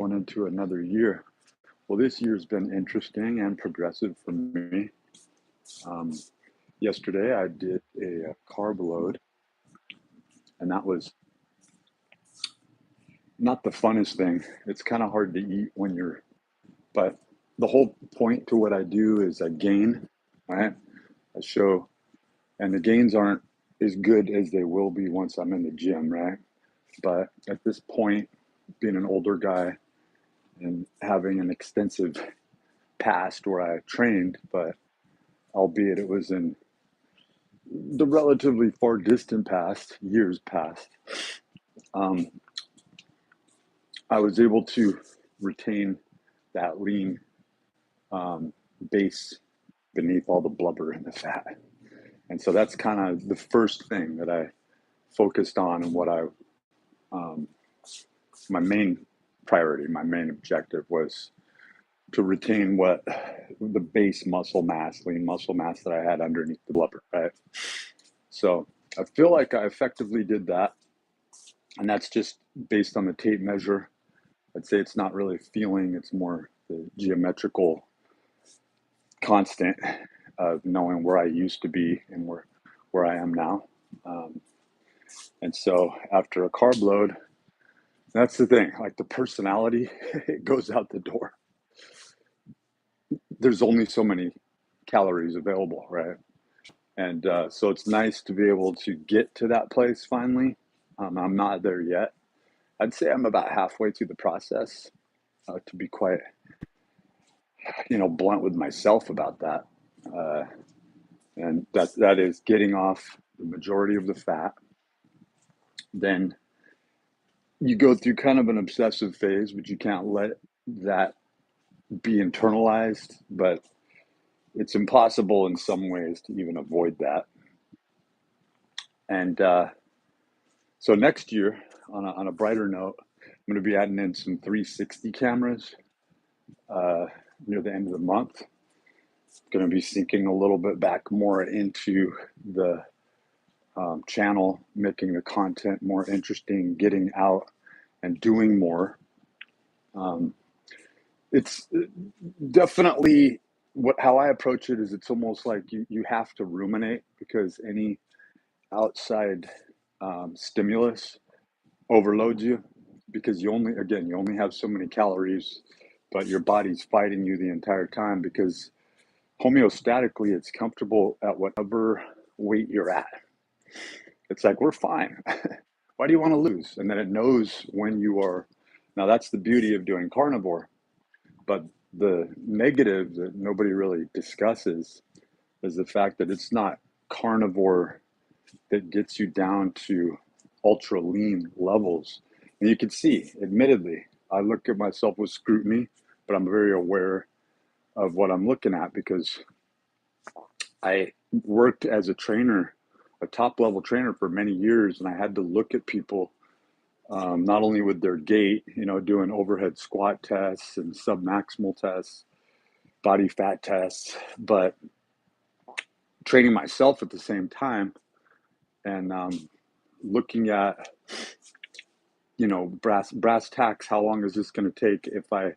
going into another year. Well, this year's been interesting and progressive for me. Um, Yesterday, I did a carb load, and that was not the funnest thing. It's kind of hard to eat when but the whole point to what I do is I gain, right? I show, and the gains aren't as good as they will be once I'm in the gym, right? But at this point, being an older guy and having an extensive past where I trained, but albeit it was in the relatively far distant past, years past, um, I was able to retain that lean base beneath all the blubber and the fat. And so that's kind of the first thing that I focused on, and what my main priority, my main objective was to retain what the base muscle mass, lean muscle mass that I had underneath the blubber, right? So I feel like I effectively did that. And that's just based on the tape measure. I'd say it's not really feeling, it's more the geometrical constant of knowing where I used to be and where I am now. And so after a carb load, that's the thing, like the personality, it goes out the door. There's only so many calories available, right? And so it's nice to be able to get to that place finally. I'm not there yet. I'd say I'm about halfway through the process, to be quite, blunt with myself about that. And that is getting off the majority of the fat. Then you go through kind of an obsessive phase, but you can't let that be internalized. But it's impossible in some ways to even avoid that. And so next year, on a brighter note, I'm going to be adding in some 360 cameras near the end of the month. Going to be sinking a little bit back more into the channel, making the content more interesting, getting out and doing more. It's definitely how I approach it is it's almost like you have to ruminate, because any outside stimulus overloads you, because you only have so many calories, but your body's fighting you the entire time, because homeostatically it's comfortable at whatever weight you're at. It's like, we're fine. Why do you want to lose? And then it knows when you are. Now that's the beauty of doing carnivore. But the negative that nobody really discusses is the fact that it's not carnivore that gets you down to ultra lean levels. And you can see, admittedly, I look at myself with scrutiny, but I'm very aware of what I'm looking at, because I worked as a trainer, a top level trainer, for many years, and I had to look at people not only with their gait, doing overhead squat tests and submaximal tests, body fat tests, but training myself at the same time, and looking at, brass tacks, how long is this going to take if I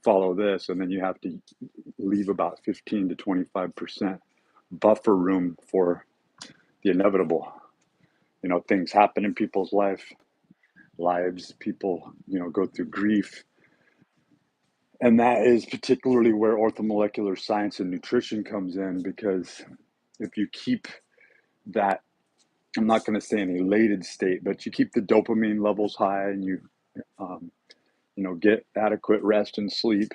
follow this? And then you have to leave about 15 to 25% buffer room for the inevitable. Things happen in people's lives. People, go through grief. And that is particularly where orthomolecular science and nutrition comes in, because if you keep that, I'm not going to say an elated state, but you keep the dopamine levels high, and you, get adequate rest and sleep,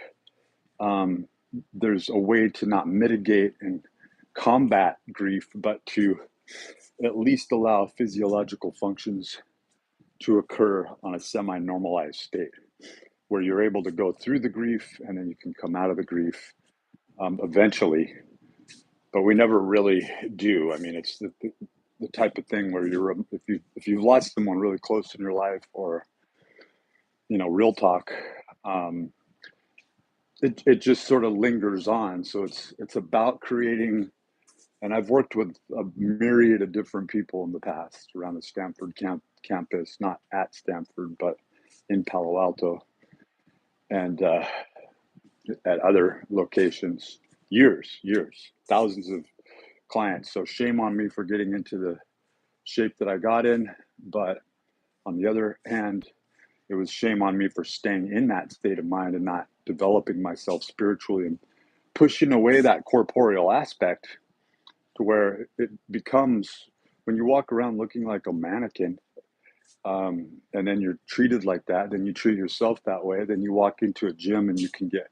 there's a way to not mitigate and combat grief, but to at least allow physiological functions to occur on a semi-normalized state, where you're able to go through the grief and then you can come out of the grief eventually. But we never really do. I mean, it's the type of thing where if you've lost someone really close in your life, or real talk, it just sort of lingers on. So it's about creating. And I've worked with a myriad of different people in the past around the Stanford campus, not at Stanford, but in Palo Alto. and at other locations, years, thousands of clients. So shame on me for getting into the shape that I got in. But on the other hand, it was shame on me for staying in that state of mind and not developing myself spiritually and pushing away that corporeal aspect to where it becomes, when you walk around looking like a mannequin, and then you're treated like that, then you treat yourself that way, then you walk into a gym and you can get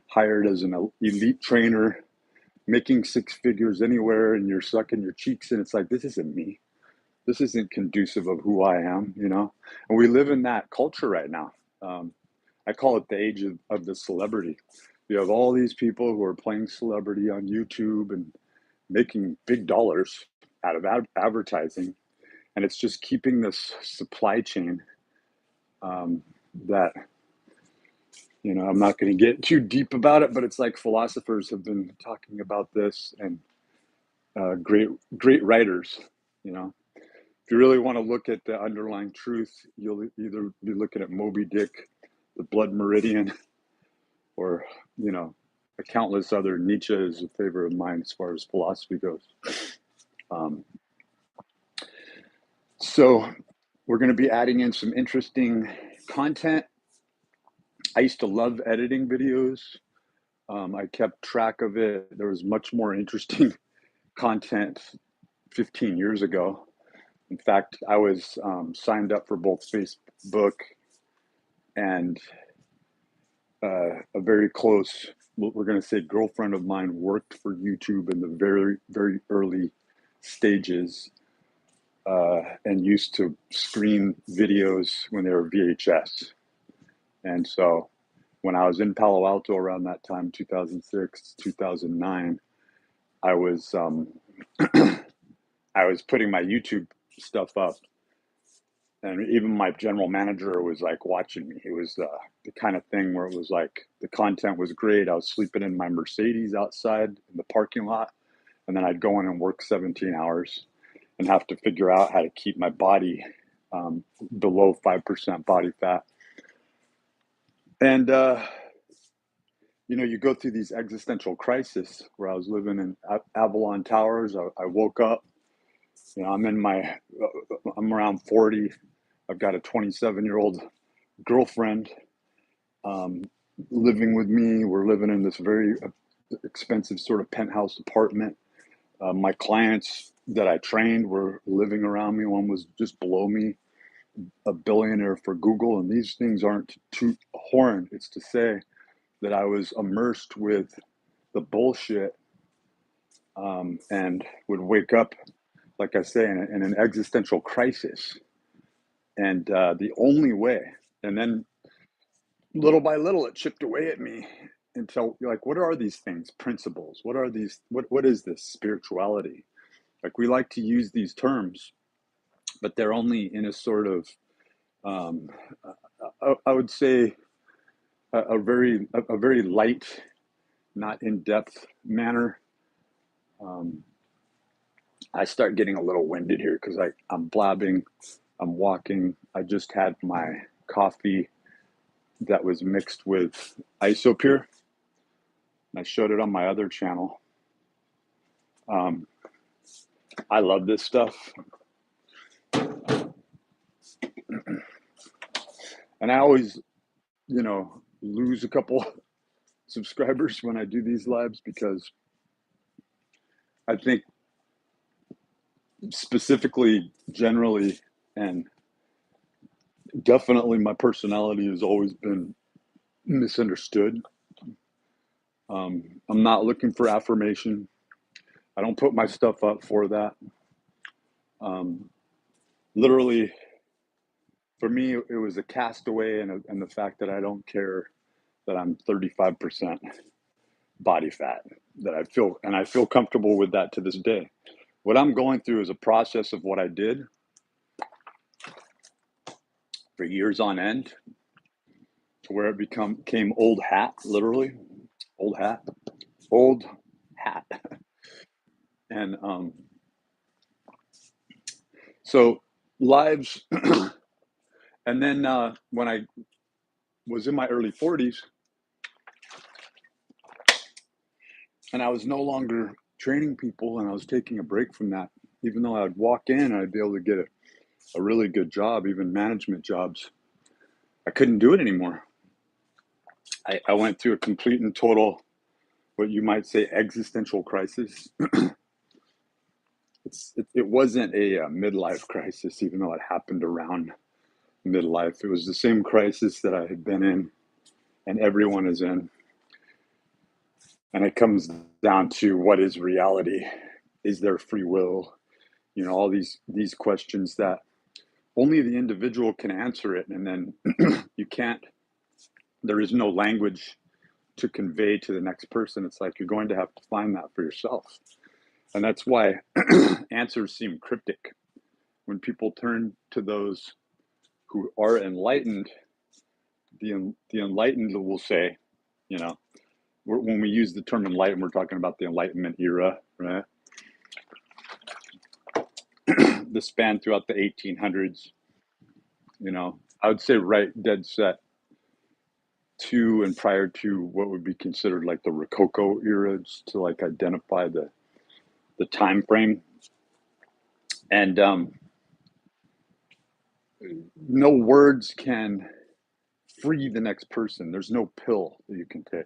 hired as an elite trainer, making six figures anywhere, and you're sucking your cheeks, and it's like, this isn't me. This isn't conducive of who I am, you know? And we live in that culture right now. I call it the age of the celebrity. You have all these people who are playing celebrity on YouTube and making big dollars out of advertising. And it's just keeping this supply chain that, you know, I'm not going to get too deep about it, but it's like philosophers have been talking about this, and great writers, you know. If you really want to look at the underlying truth, you'll either be looking at Moby Dick, the Blood Meridian, or, you know, a countless other. Nietzsche is a favorite of mine as far as philosophy goes. So we're going to be adding in some interesting content. I used to love editing videos. I kept track of it. There was much more interesting content 15 years ago. In fact, I was signed up for both Facebook and a very close, we're going to say, girlfriend of mine worked for YouTube in the very, very early stages, and used to screen videos when they were VHS. And so when I was in Palo Alto around that time, 2006, 2009, I was I was putting my YouTube stuff up, and even my general manager was like watching me. It was the kind of thing where it was like the content was great. I was sleeping in my Mercedes outside in the parking lot, and then I'd go in and work 17 hours and have to figure out how to keep my body below 5% body fat. And you know, you go through these existential crises. Where I was living in Avalon Towers, I woke up. You know, I'm around 40. I've got a 27-year-old girlfriend living with me. We're living in this very expensive sort of penthouse apartment. My clients that I trained were living around me. One was just below me, a billionaire for Google. And these things aren't to toot a horn. It's to say that I was immersed with the bullshit, and would wake up, like I say, in an existential crisis. And the only way, and then little by little, it chipped away at me until, like, what are these things? Principles. What are these? What is this spirituality? Like, we like to use these terms, but they're only in a sort of, I would say, a very light, not in-depth manner. I start getting a little winded here because I'm blabbing, I'm walking. I just had my coffee that was mixed with Isopure. I showed it on my other channel. I love this stuff. And I always, you know, lose a couple subscribers when I do these lives, because I think specifically, generally, and definitely my personality has always been misunderstood. I'm not looking for affirmation. I don't put my stuff up for that. Literally, for me, it was a castaway, and the fact that I don't care that I'm 35% body fat, that I feel comfortable with that to this day. What I'm going through is a process of what I did for years on end, to where it became old hat, literally, old hat. And so lives, and then when I was in my early 40s, And I was no longer training people, and I was taking a break from that. Even though I'd walk in and I'd be able to get a really good job, even management jobs, I couldn't do it anymore. I went through a complete and total, what you might say, existential crisis. It wasn't a midlife crisis, even though it happened around midlife. It was the same crisis that I had been in and everyone is in. And it comes down to, what is reality? Is there free will? You know, all these questions that only the individual can answer it. And then you can't, there is no language to convey to the next person. It's like you're going to have to find that for yourself. And that's why answers seem cryptic. When people turn to those who are enlightened, the enlightened will say, you know, when we use the term enlightened, we're talking about the Enlightenment era, right? The span throughout the 1800s, you know, I would say right dead set to and prior to what would be considered like the Rococo era, just to like identify the time frame. And no words can free the next person. There's no pill that you can take.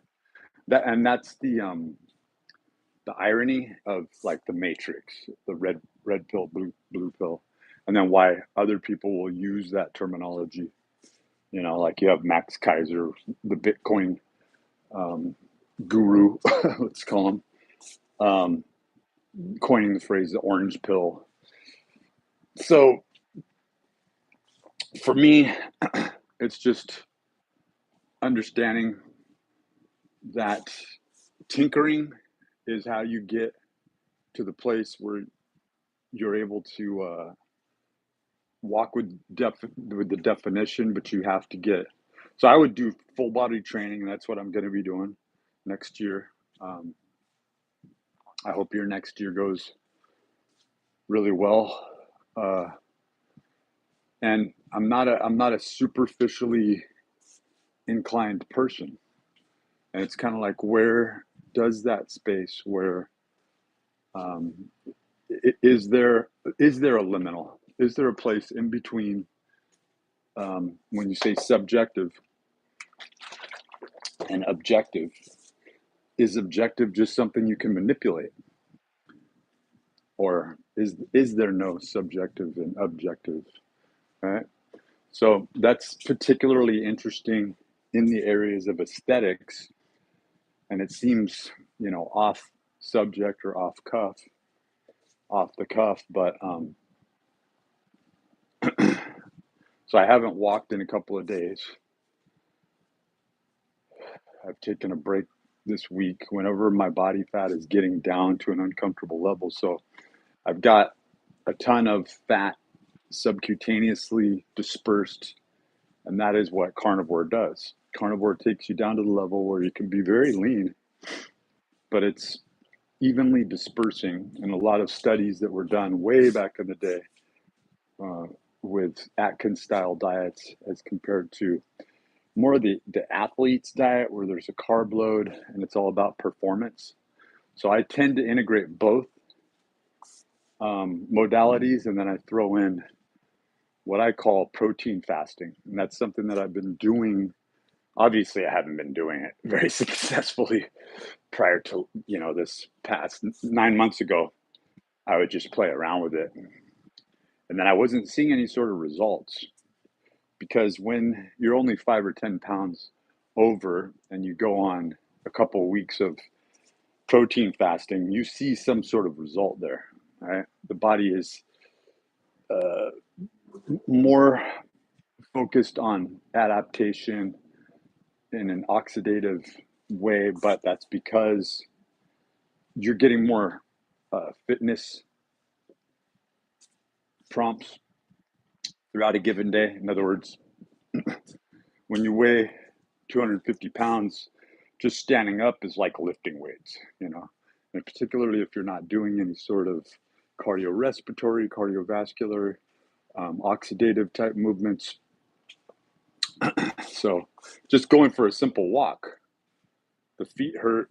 That, and that's the irony of like the Matrix, the red pill, blue pill, and then why other people will use that terminology. You know, like you have Max Kaiser, the Bitcoin guru, let's call him, coining the phrase the orange pill. So for me, it's just understanding that tinkering is how you get to the place where you're able to walk with the definition, but you have to get. So I would do full body training, and that's what I'm going to be doing next year. I hope your next year goes really well. And I'm not a superficially inclined person, and it's kind of like, where does that space where is there a liminal? Is there a place in between when you say subjective and objective? Is objective just something you can manipulate, or is there no subjective and objective? Right. So that's particularly interesting in the areas of aesthetics, and it seems, you know, off subject or off the cuff, but so I haven't walked in a couple of days. I've taken a break this week whenever my body fat is getting down to an uncomfortable level. So I've got a ton of fat subcutaneously dispersed, and that is what carnivore does. Carnivore takes you down to the level where you can be very lean, but it's evenly dispersing. And a lot of studies that were done way back in the day with Atkins style diets as compared to more of the athlete's diet, where there's a carb load and it's all about performance. So I tend to integrate both modalities, and then I throw in what I call protein fasting. And that's something that I've been doing. Obviously, I haven't been doing it very successfully prior to, you know, this past 9 months ago. I would just play around with it. And then I wasn't seeing any sort of results, because when you're only 5 or 10 pounds over and you go on a couple of weeks of protein fasting, you see some sort of result there, right? The body is more focused on adaptation in an oxidative way, but that's because you're getting more fitness prompts throughout a given day. In other words, when you weigh 250 pounds, just standing up is like lifting weights, you know, and particularly if you're not doing any sort of cardiorespiratory, cardiovascular, oxidative type movements. So just going for a simple walk, the feet hurt,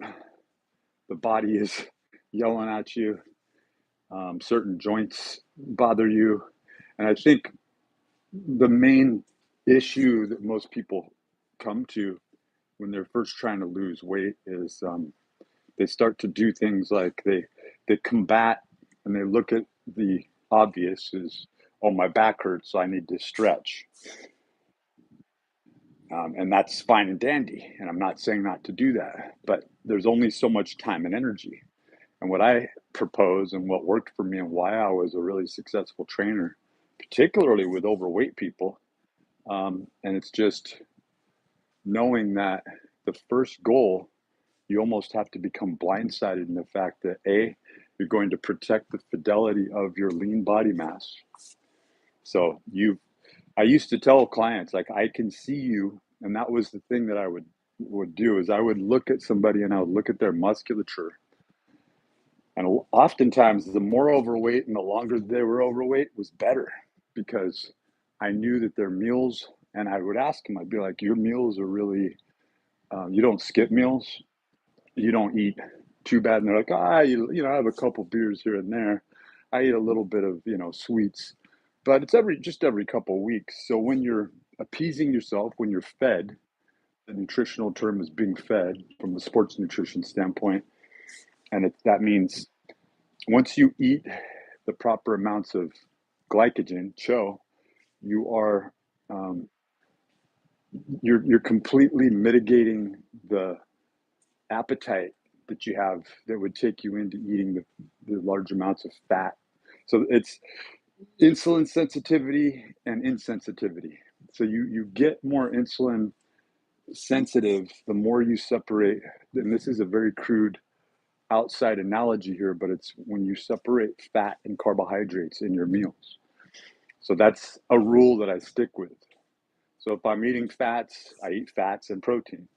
the body is yelling at you. Certain joints bother you. And I think the main issue that most people come to when they're first trying to lose weight is they start to do things like they combat and they look at the obvious as, oh, my back hurts, so I need to stretch. And that's fine and dandy. And I'm not saying not to do that, but there's only so much time and energy. And what I propose and what worked for me and why I was a really successful trainer, particularly with overweight people, and it's just knowing that the first goal, you almost have to become blindsided in the fact that A, you're going to protect the fidelity of your lean body mass. So I used to tell clients, like, I can see you. And that was the thing that I would do is I would look at somebody and I would look at their musculature. And oftentimes the more overweight and the longer they were overweight was better because I knew that their meals, and I would ask them, I'd be like, your meals are really, you don't skip meals. You don't eat too bad. And they're like, I have a couple beers here and there. I eat a little bit of, sweets, but it's just every couple of weeks. So when you're appeasing yourself, when you're fed, the nutritional term is being fed from the sports nutrition standpoint. And that means once you eat the proper amounts of glycogen, CHO, you are, you're completely mitigating the appetite that you have that would take you into eating the large amounts of fat. So it's insulin sensitivity and insensitivity. So you get more insulin sensitive the more you separate, and this is a very crude outside analogy here, but it's when you separate fat and carbohydrates in your meals. So that's a rule that I stick with. So if I'm eating fats, I eat fats and protein.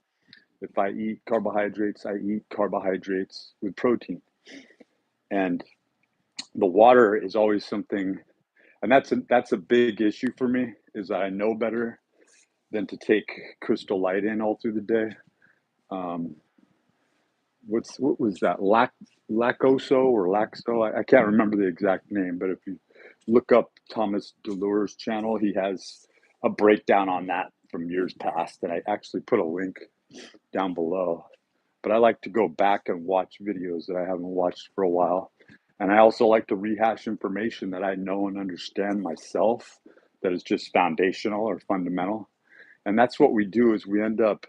If I eat carbohydrates, I eat carbohydrates with protein. And the water is always something, and that's a big issue for me, is that I know better than to take Crystal Light in all through the day. What was that? Lacoso or Laxo? I can't remember the exact name, but if you look up Thomas DeLure's channel, he has a breakdown on that from years past, and I actually put a link down below. But I like to go back and watch videos that I haven't watched for a while. And I also like to rehash information that I know and understand myself that is just foundational or fundamental. And that's what we do is we end up,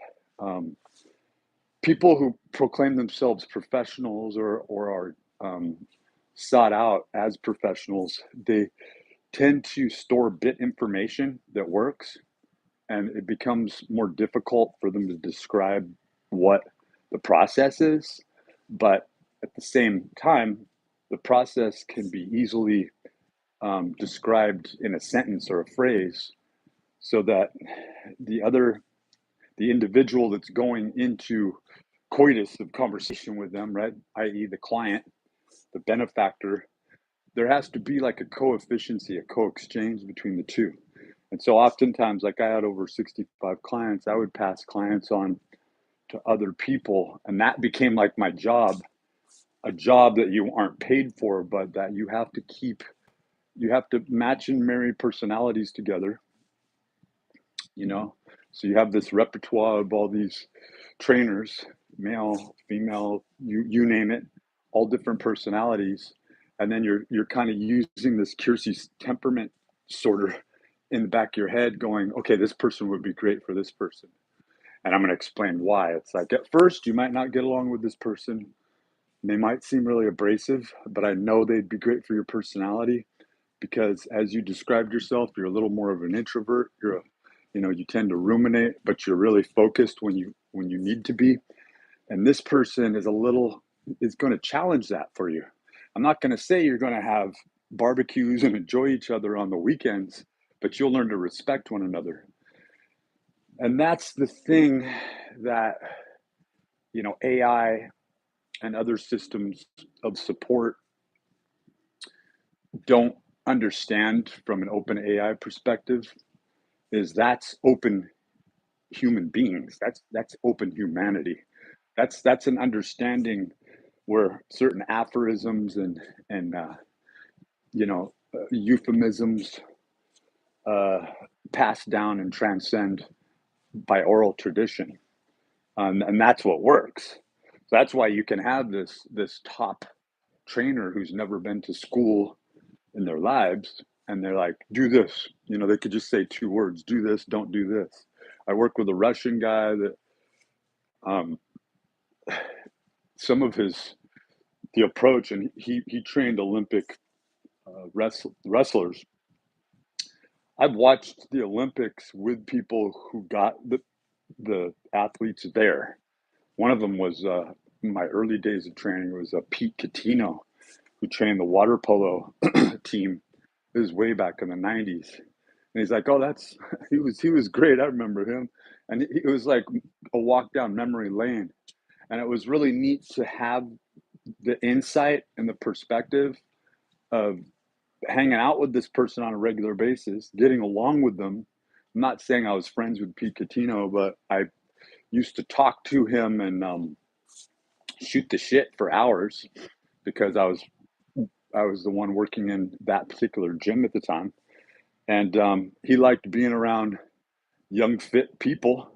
people who proclaim themselves professionals or are sought out as professionals, they tend to store bit information that works, and it becomes more difficult for them to describe what the process is. But at the same time, the process can be easily described in a sentence or a phrase so that the individual that's going into coitus of conversation with them, right, i.e. the client, the benefactor, there has to be like a co-efficiency, a co-exchange between the two. And so oftentimes, like I had over 65 clients, I would pass clients on to other people, and that became like my job, a job that you aren't paid for, but that you have to match and marry personalities together, so you have this repertoire of all these trainers, male, female, you name it, all different personalities, and then you're kind of using this Kiersey's temperament sorter in the back of your head, going, okay, this person would be great for this person, and I'm going to explain why. It's like at first you might not get along with this person. They might seem really abrasive, but I know they'd be great for your personality because, as you described yourself, you're a little more of an introvert. You tend to ruminate, but you're really focused when you need to be. And this person is going to challenge that for you. I'm not going to say you're going to have barbecues and enjoy each other on the weekends, but you'll learn to respect one another. And that's the thing that, AI and other systems of support don't understand from an open AI perspective, is that's open human beings. That's open humanity. That's an understanding where certain aphorisms and euphemisms passed down and transcend by oral tradition, and that's what works. So that's why you can have this top trainer who's never been to school in their lives, and they're like, do this. They could just say 2 words: do this, don't do this. I work with a Russian guy that um, some of the approach, and he trained Olympic wrestlers. I've watched the Olympics with people who got the athletes there. One of them was in my early days of training, was Pete Catino, who trained the water polo team. It was way back in the '90s, and he's like, "Oh, that's he was great. I remember him." And it was like a walk down memory lane, and it was really neat to have the insight and the perspective of hanging out with this person on a regular basis, getting along with them. I'm not saying I was friends with Pete Catino, but I used to talk to him and shoot the shit for hours because I was the one working in that particular gym at the time, and he liked being around young, fit people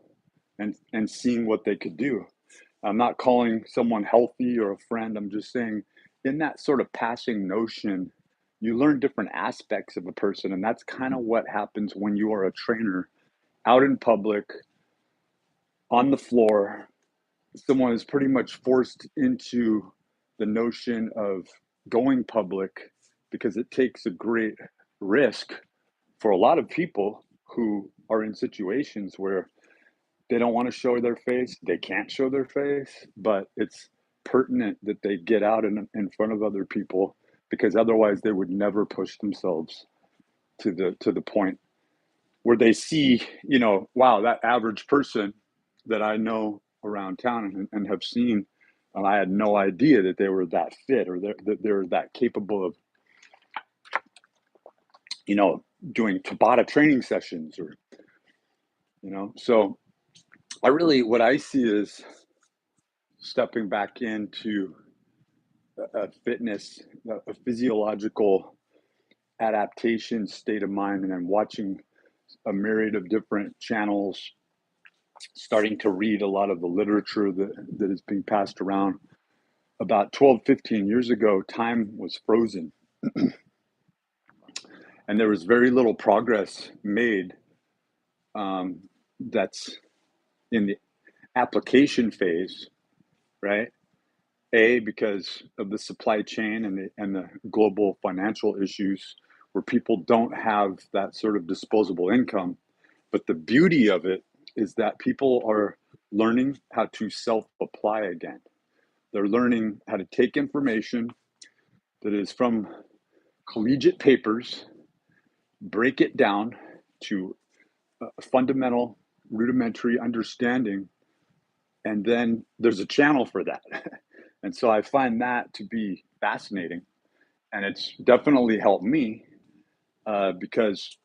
and seeing what they could do. I'm not calling someone healthy or a friend. I'm just saying, in that sort of passing notion, you learn different aspects of a person, and that's kind of what happens when you are a trainer out in public, on the floor. Someone is pretty much forced into the notion of going public because it takes a great risk for a lot of people who are in situations where they don't want to show their face, they can't show their face, but it's pertinent that they get out in front of other people, because otherwise they would never push themselves to the point where they see, wow, that average person that I know around town and have seen, and I had no idea that they were that fit, or that they're that capable of, doing Tabata training sessions, or, so what I see is stepping back into a fitness, a physiological adaptation state of mind, and then watching a myriad of different channels, starting to read a lot of the literature that is being passed around. About 12, 15 years ago, time was frozen, and there was very little progress made that's in the application phase, right? Because of the supply chain and the global financial issues, where people don't have that sort of disposable income. But the beauty of it is that people are learning how to self-apply again. They're learning how to take information that is from collegiate papers, break it down to a fundamental, rudimentary understanding, and then there's a channel for that. And so I find that to be fascinating, and it's definitely helped me because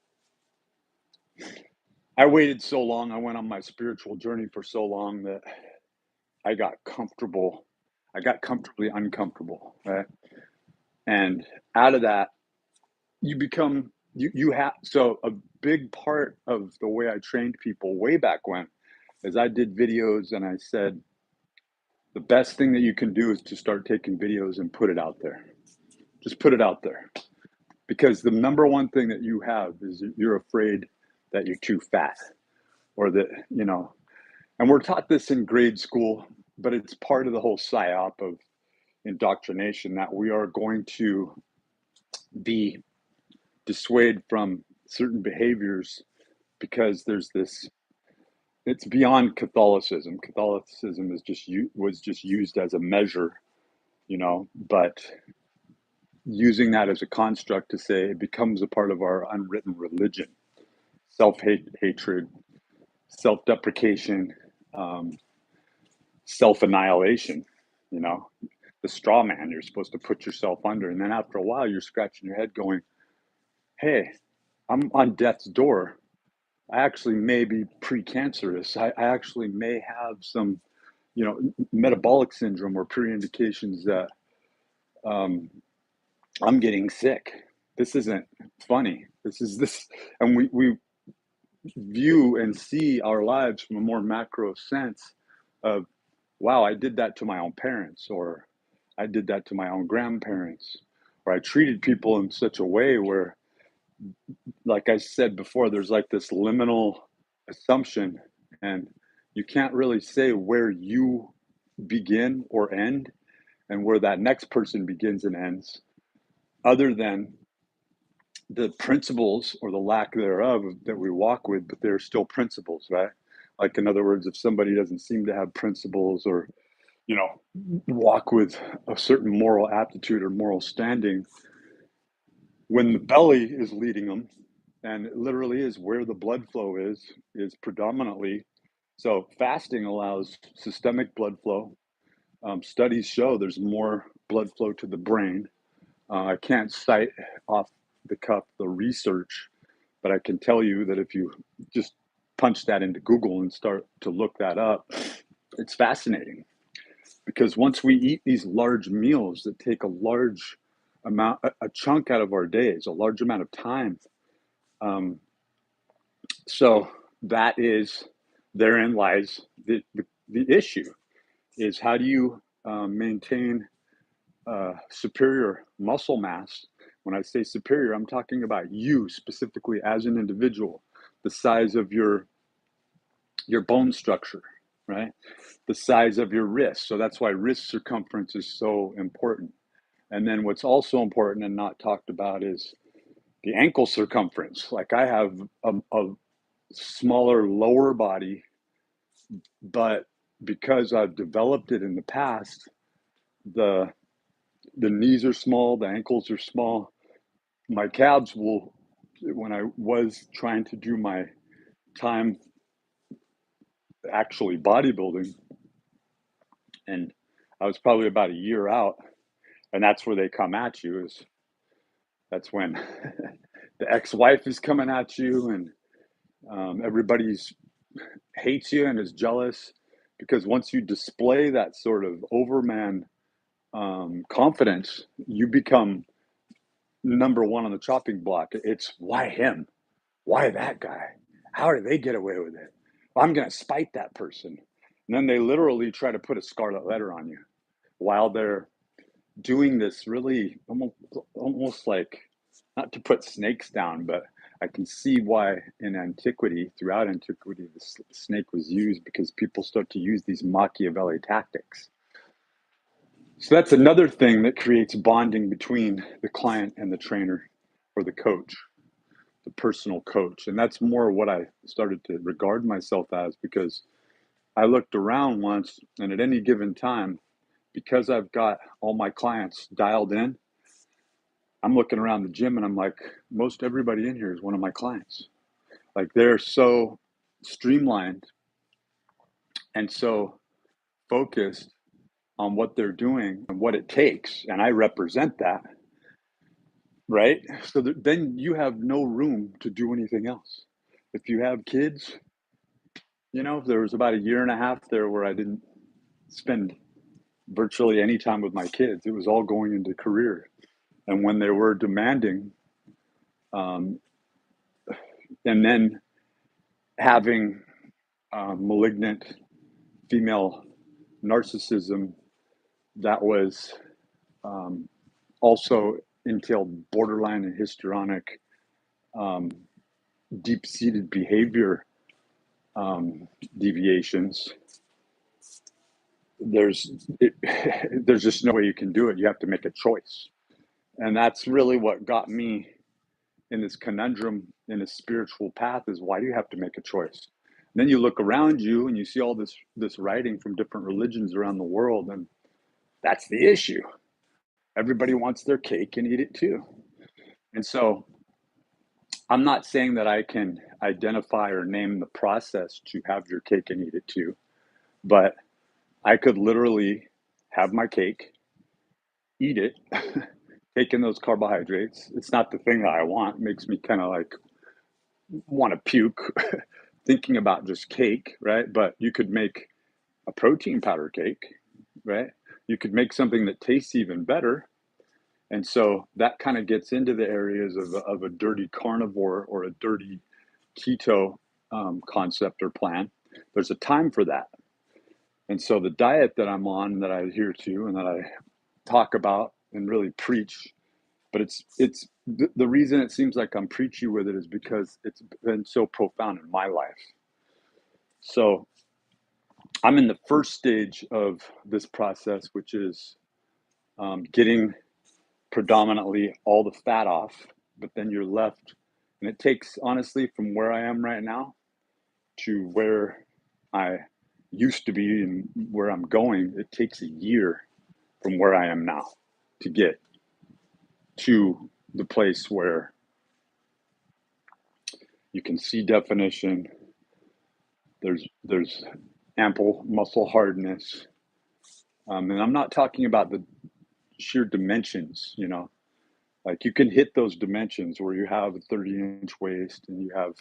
I waited so long. I went on my spiritual journey for so long that I got comfortable. I got comfortably uncomfortable, right? And out of that, you have, so a big part of the way I trained people way back when is I did videos, and I said, the best thing that you can do is to start taking videos and put it out there. Just put it out there. Because the number one thing that you have is you're afraid that you're too fat, or that, and we're taught this in grade school, but it's part of the whole psyop of indoctrination, that we are going to be dissuade from certain behaviors because there's this, it's beyond Catholicism. Catholicism was just used as a measure, but using that as a construct to say it becomes a part of our unwritten religion: hatred, self-deprecation, self-annihilation. You know, the straw man you're supposed to put yourself under, and then after a while, you're scratching your head, going, "Hey, I'm on death's door. I actually may be precancerous. I actually may have some metabolic syndrome or pre-indications that I'm getting sick. This isn't funny. This, and we view and see our lives from a more macro sense of, wow, I did that to my own parents, or I did that to my own grandparents, or I treated people in such a way where, like I said before, there's like this liminal assumption, and you can't really say where you begin or end and where that next person begins and ends, other than the principles or the lack thereof that we walk with, but they're still principles, right? Like, in other words, if somebody doesn't seem to have principles, or, walk with a certain moral aptitude or moral standing, when the belly is leading them, and it literally is where the blood flow is predominantly. So fasting allows systemic blood flow. Studies show there's more blood flow to the brain. I can't cite off the cuff the research, but I can tell you that if you just punch that into Google and start to look that up, it's fascinating. Because once we eat these large meals that take a large amount, a chunk out of our days, a large amount of time, so that is, therein lies the issue, is how do you maintain superior muscle mass? When I say superior, I'm talking about you specifically as an individual, the size of your bone structure, right? The size of your wrist. So that's why wrist circumference is so important. And then what's also important and not talked about is the ankle circumference. Like, I have a smaller lower body, but because I've developed it in the past, the knees are small, the ankles are small. My calves will, when I was trying to do my time actually bodybuilding, and I was probably about a year out, and that's where they come at you, is that's when the ex-wife is coming at you, and everybody's hates you and is jealous, because once you display that sort of overman confidence, you become number one on the chopping block. It's, why him? Why that guy? How did they get away with it? Well, I'm going to spite that person. And then they literally try to put a scarlet letter on you while they're doing this really almost like, not to put snakes down, but I can see why in antiquity, throughout antiquity, the snake was used, because people start to use these Machiavelli tactics. So that's another thing that creates bonding between the client and the trainer, or the coach, the personal coach. And that's more what I started to regard myself as, because I looked around once, and at any given time, because I've got all my clients dialed in, I'm looking around the gym and I'm like, most everybody in here is one of my clients. Like, they're so streamlined and so focused on what they're doing and what it takes. And I represent that, right? So then you have no room to do anything else. If you have kids, there was about a year and a half there where I didn't spend virtually any time with my kids. It was all going into career. And when they were demanding, and then having malignant female narcissism that was also entailed borderline and histrionic, deep-seated behavior deviations, there's just no way you can do it. You have to make a choice. And that's really what got me in this conundrum in a spiritual path, is, why do you have to make a choice? And then you look around you and you see all this writing from different religions around the world, and that's the issue. Everybody wants their cake and eat it too. And so I'm not saying that I can identify or name the process to have your cake and eat it too, but I could literally have my cake, eat it, take in those carbohydrates. It's not the thing that I want. It makes me kind of like want to puke thinking about just cake, right? But you could make a protein powder cake, right? You could make something that tastes even better. And so that kind of gets into the areas of a dirty carnivore or a dirty keto concept or plan. There's a time for that. And so the diet that I'm on, that I adhere to, and that I talk about and really preach, but it's the reason it seems like I'm preachy with it is because it's been so profound in my life. So I'm in the first stage of this process, which is getting predominantly all the fat off, but then you're left, and it takes, honestly, from where I am right now to where I used to be and where I'm going, it takes a year from where I am now to get to the place where you can see definition. There's ample muscle hardness, and I'm not talking about the sheer dimensions. Like you can hit those dimensions where you have a 30-inch waist and you have,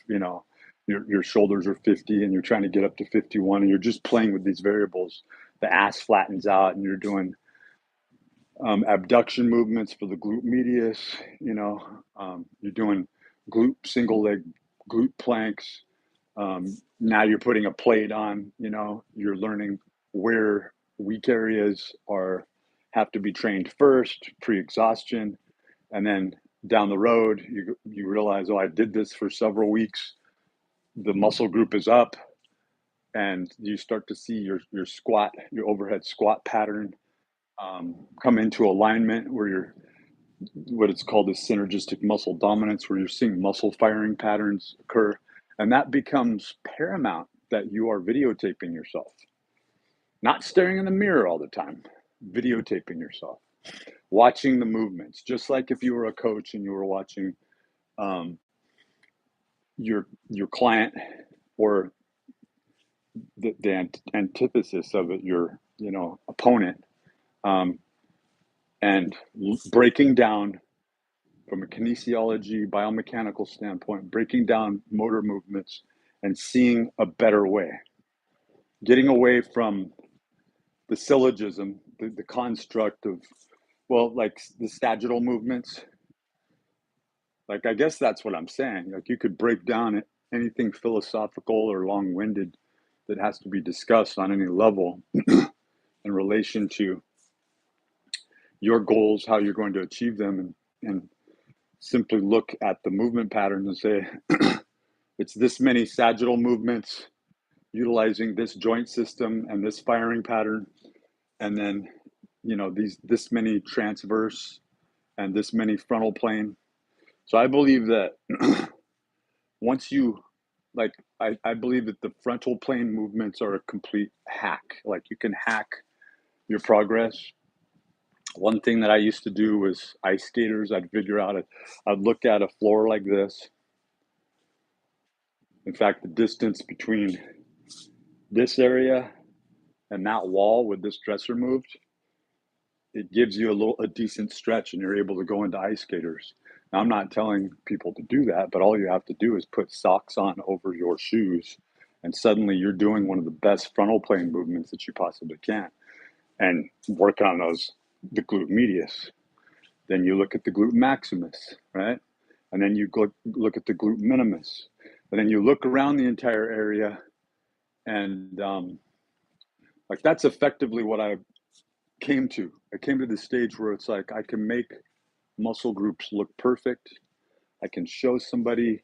your shoulders are 50 and you're trying to get up to 51 and you're just playing with these variables. The ass flattens out and you're doing abduction movements for the glute medius. You're doing single leg glute planks. Now you're putting a plate on. You're learning where weak areas have to be trained first, pre-exhaustion, and then down the road you realize, oh, I did this for several weeks. The muscle group is up, and you start to see your overhead squat pattern come into alignment where you're what it's called is synergistic muscle dominance, where you're seeing muscle firing patterns occur. And that becomes paramount, that you are videotaping yourself, not staring in the mirror all the time, videotaping yourself, watching the movements, just like if you were a coach and you were watching your client, or the antithesis of it, your opponent, and breaking down from a kinesiology, biomechanical standpoint, breaking down motor movements and seeing a better way, getting away from the syllogism, the construct of, like the sagittal movements. Like, I guess that's what I'm saying. Like, you could break down anything philosophical or long-winded that has to be discussed on any level in relation to your goals, how you're going to achieve them, and simply look at the movement patterns and say, it's this many sagittal movements utilizing this joint system and this firing pattern, and then this many transverse and this many frontal plane. So I believe that once you I believe that the frontal plane movements are a complete hack. Like, you can hack your progress. One thing that I used to do was ice skaters. I'd look at a floor like this. In fact, the distance between this area and that wall with this dresser moved, it gives you a decent stretch, and you're able to go into ice skaters. Now, I'm not telling people to do that, but all you have to do is put socks on over your shoes, and suddenly you're doing one of the best frontal plane movements that you possibly can, and work on the glute medius. Then you look at the glute maximus, right? And then you look at the glute minimus. And then you look around the entire area, and that's effectively what I came to. I came to the stage where it's like I can make muscle groups look perfect. I can show somebody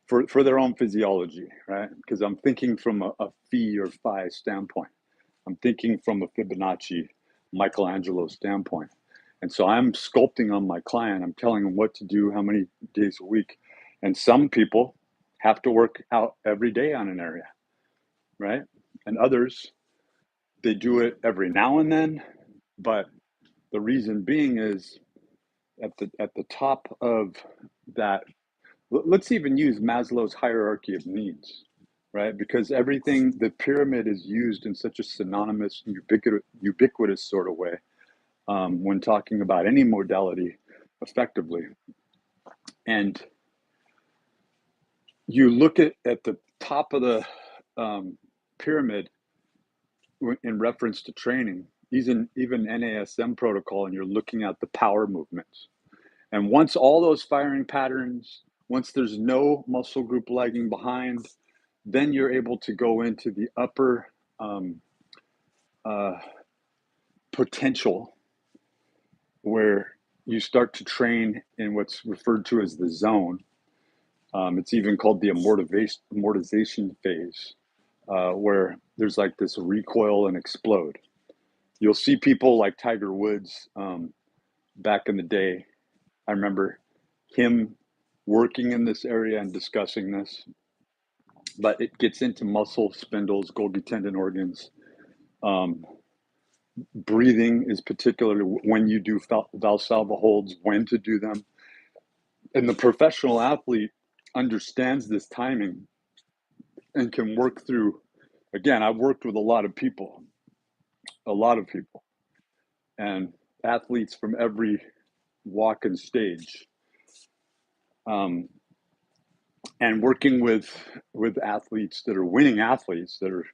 for their own physiology, right? Because I'm thinking from a phi or phi standpoint. I'm thinking from a Fibonacci, Michelangelo standpoint. And so I'm sculpting on my client. I'm telling them what to do, how many days a week. And some people have to work out every day on an area, right? And others, they do it every now and then. But the reason being is at the top of that, let's even use Maslow's hierarchy of needs, right? Because the pyramid is used in such a synonymous, ubiquitous sort of way when talking about any modality effectively. And you look at the top of the pyramid, in reference to training, even NASM protocol, and you're looking at the power movements. And once all those firing patterns, once there's no muscle group lagging behind, then you're able to go into the upper potential, where you start to train in what's referred to as the zone. It's even called the amortization phase, where there's like this recoil and explode. You'll see people like Tiger Woods back in the day. I remember him working in this area and discussing this, but it gets into muscle spindles, Golgi tendon organs. Breathing is particularly when you do Valsalva holds, when to do them. And the professional athlete understands this timing and can work through. Again, I've worked with a lot of people, and athletes from every walk and stage. And working with athletes that are winning athletes, that are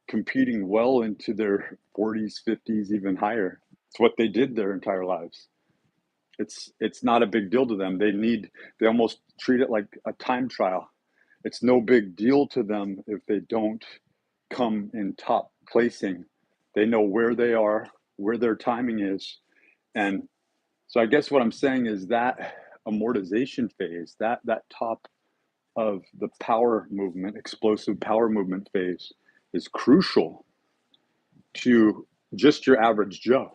competing well into their 40s, 50s, even higher. It's what they did their entire lives. It's not a big deal to them. They almost treat it like a time trial. It's no big deal to them if they don't come in top placing. They know where they are, where their timing is. And so I guess what I'm saying is that amortization phase, that top of the power movement, explosive power movement phase, is crucial to just your average Joe.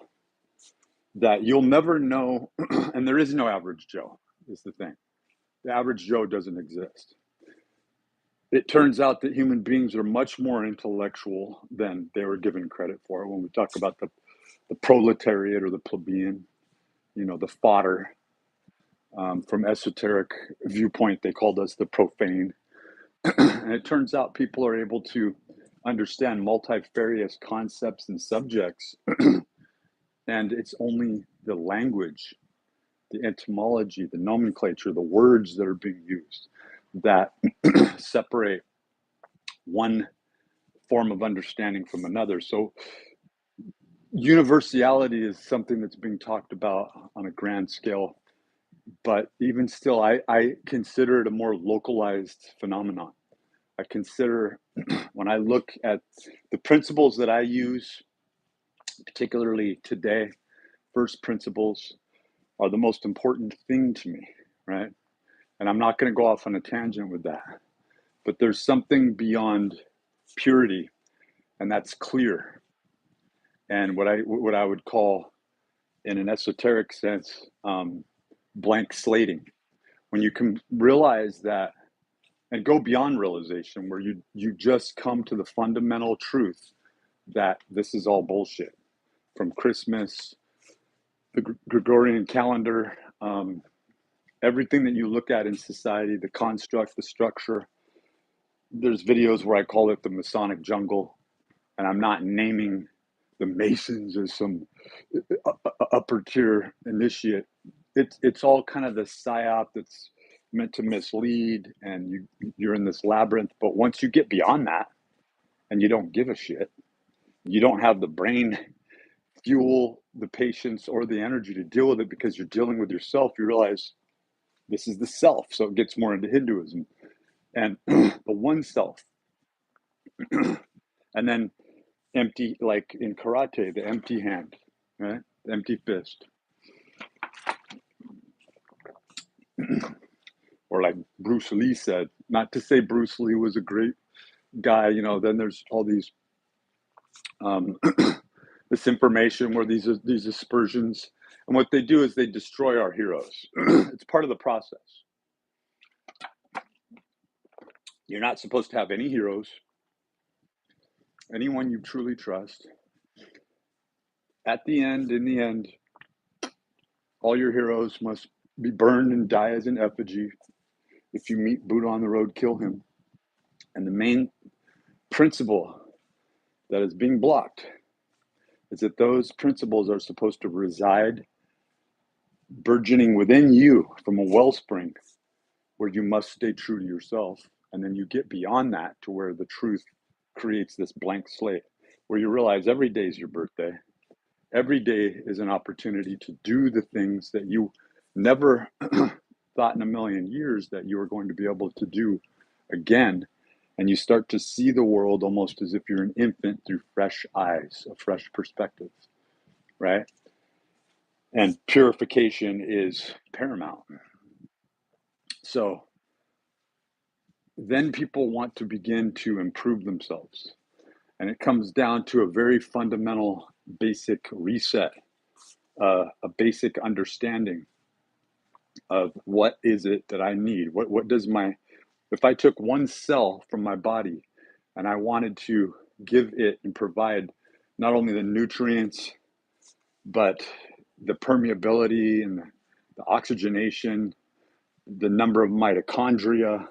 That you'll never know, and there is no average Joe, is the thing. The average Joe doesn't exist. It turns out that human beings are much more intellectual than they were given credit for. When we talk about the proletariat or the plebeian, the fodder, from esoteric viewpoint, they called us the profane. And it turns out people are able to understand multifarious concepts and subjects. And it's only the language, the etymology, the nomenclature, the words that are being used that separate one form of understanding from another. So universality is something that's being talked about on a grand scale, but even still, I consider it a more localized phenomenon. I consider, when I look at the principles that I use, particularly today, first principles are the most important thing to me, right? And I'm not going to go off on a tangent with that, but there's something beyond purity, and that's clear. And what I would call, in an esoteric sense, blank slating. When you can realize that and go beyond realization, where you just come to the fundamental truth that this is all bullshit. From Christmas, the Gregorian calendar, everything that you look at in society, the construct, the structure. There's videos where I call it the Masonic jungle, and I'm not naming the Masons as some upper tier initiate. It's all kind of the psyop that's meant to mislead, and you're in this labyrinth. But once you get beyond that, and you don't give a shit, you don't have the brain fuel, the patience, or the energy to deal with it because you're dealing with yourself. You realize this is the self. So it gets more into Hinduism and the one self. And then empty, like in karate, the empty hand, right? The empty fist. Or like Bruce Lee said, not to say Bruce Lee was a great guy, then there's all these this information where these aspersions, and what they do is they destroy our heroes. It's part of the process. You're not supposed to have any heroes, anyone you truly trust. In the end, all your heroes must be burned and die as an effigy. If you meet Buddha on the road, kill him. And the main principle that is being blocked is that those principles are supposed to reside burgeoning within you from a wellspring where you must stay true to yourself. And then you get beyond that to where the truth creates this blank slate. where you realize every day is your birthday. Every day is an opportunity to do the things that you never thought in a million years that you were going to be able to do again. And you start to see the world almost as if you're an infant through fresh eyes, a fresh perspective, right? And purification is paramount. So then people want to begin to improve themselves. And it comes down to a very fundamental, basic reset, a basic understanding of what is it that I need? What does my, if I took one cell from my body and I wanted to give it and provide not only the nutrients, but the permeability and the oxygenation, the number of mitochondria,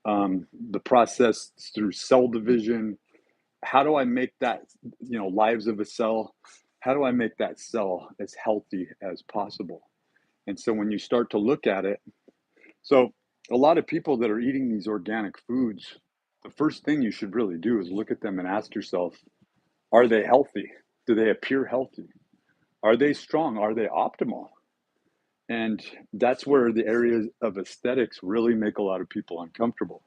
the process through cell division. How do I make that, lives of a cell? How do I make that cell as healthy as possible? And so when you start to look at it, so a lot of people that are eating these organic foods, the first thing you should really do is look at them and ask yourself, are they healthy? Do they appear healthy? Are they strong? Are they optimal? And that's where the areas of aesthetics really make a lot of people uncomfortable,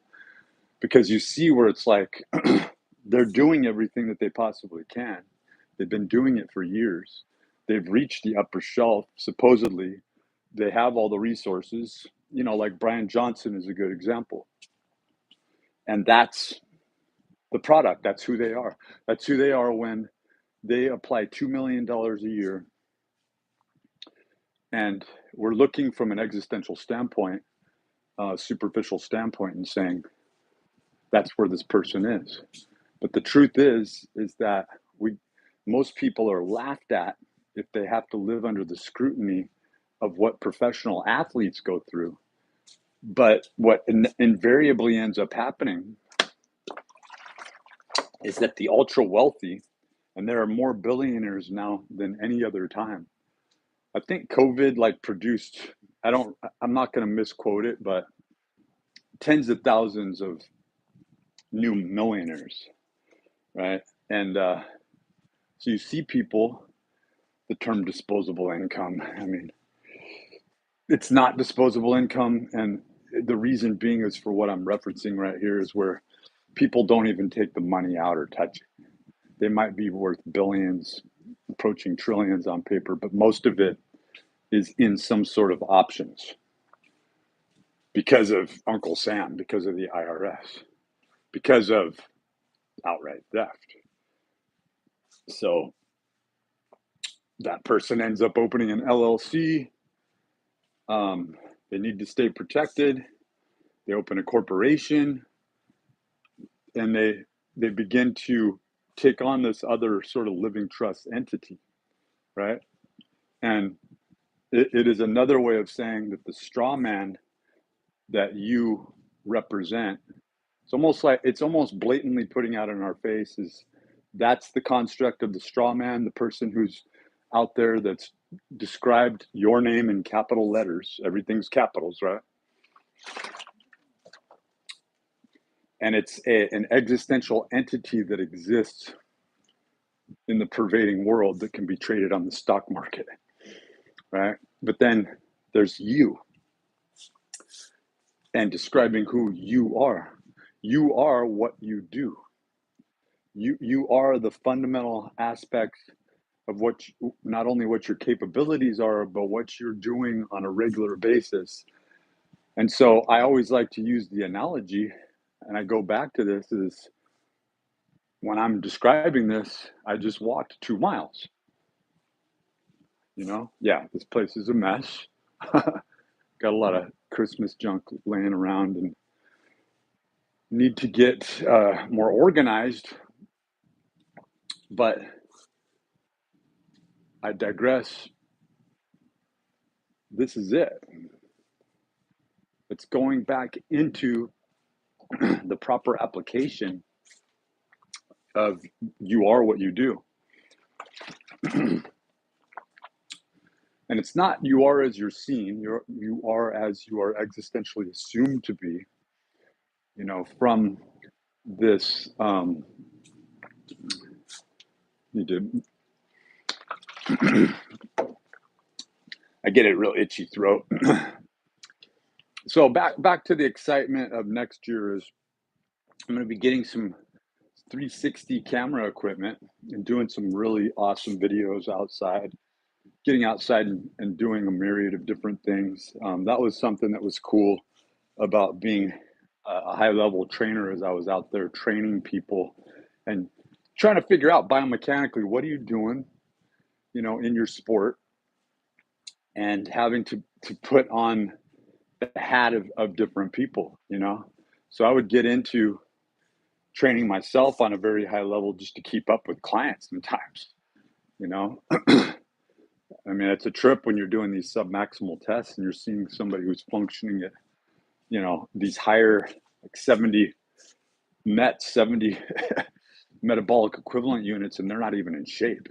because you see where it's like they're doing everything that they possibly can. They've been doing it for years. They've reached the upper shelf, supposedly. They have all the resources, like Brian Johnson is a good example. And that's the product. That's who they are. That's who they are when they apply $2 million a year. And we're looking from an existential standpoint, superficial standpoint, and saying, that's where this person is. But the truth is that most people are laughed at if they have to live under the scrutiny of what professional athletes go through. But what invariably ends up happening is that the ultra wealthy, and there are more billionaires now than any other time. I think COVID produced, I'm not going to misquote it, but tens of thousands of new millionaires, right? And so you see people, the term disposable income, I mean, it's not disposable income. And the reason being is for what I'm referencing right here is where people don't even take the money out or touch it. They might be worth billions, approaching trillions on paper, but most of it is in some sort of options because of Uncle Sam, because of the IRS, because of outright theft. So that person ends up opening an LLC. They need to stay protected. They open a corporation, and they begin to take on this other sort of living trust entity, right? And it is another way of saying that the straw man that you represent, it's almost blatantly putting out in our face is that's the construct of the straw man, the person who's out there that's described your name in capital letters. Everything's capitals, right? And it's an existential entity that exists in the pervading world that can be traded on the stock market, right? But then there's you, and describing who you are. You are what you do. You are the fundamental aspects of not only what your capabilities are, but what you're doing on a regular basis. And so I always like to use the analogy, and I go back to this, is when I'm describing this, I just walked 2 miles. Yeah, this place is a mess. Got a lot of Christmas junk laying around and need to get more organized. But I digress. This is it. It's going back into the proper application of you are what you do. And it's not you are as you're seen, you are as you are existentially assumed to be, from this You did. I get it, real itchy throat. So back to the excitement of next year is I'm going to be getting some 360 camera equipment and doing some really awesome videos outside, getting outside and doing a myriad of different things. That was something that was cool about being a high level trainer, as I was out there training people and trying to figure out biomechanically, what are you doing, in your sport, and having to put on the hat of different people. So I would get into training myself on a very high level just to keep up with clients sometimes. I mean, it's a trip when you're doing these submaximal tests and you're seeing somebody who's functioning at, these higher, like 70 metabolic equivalent units, and they're not even in shape.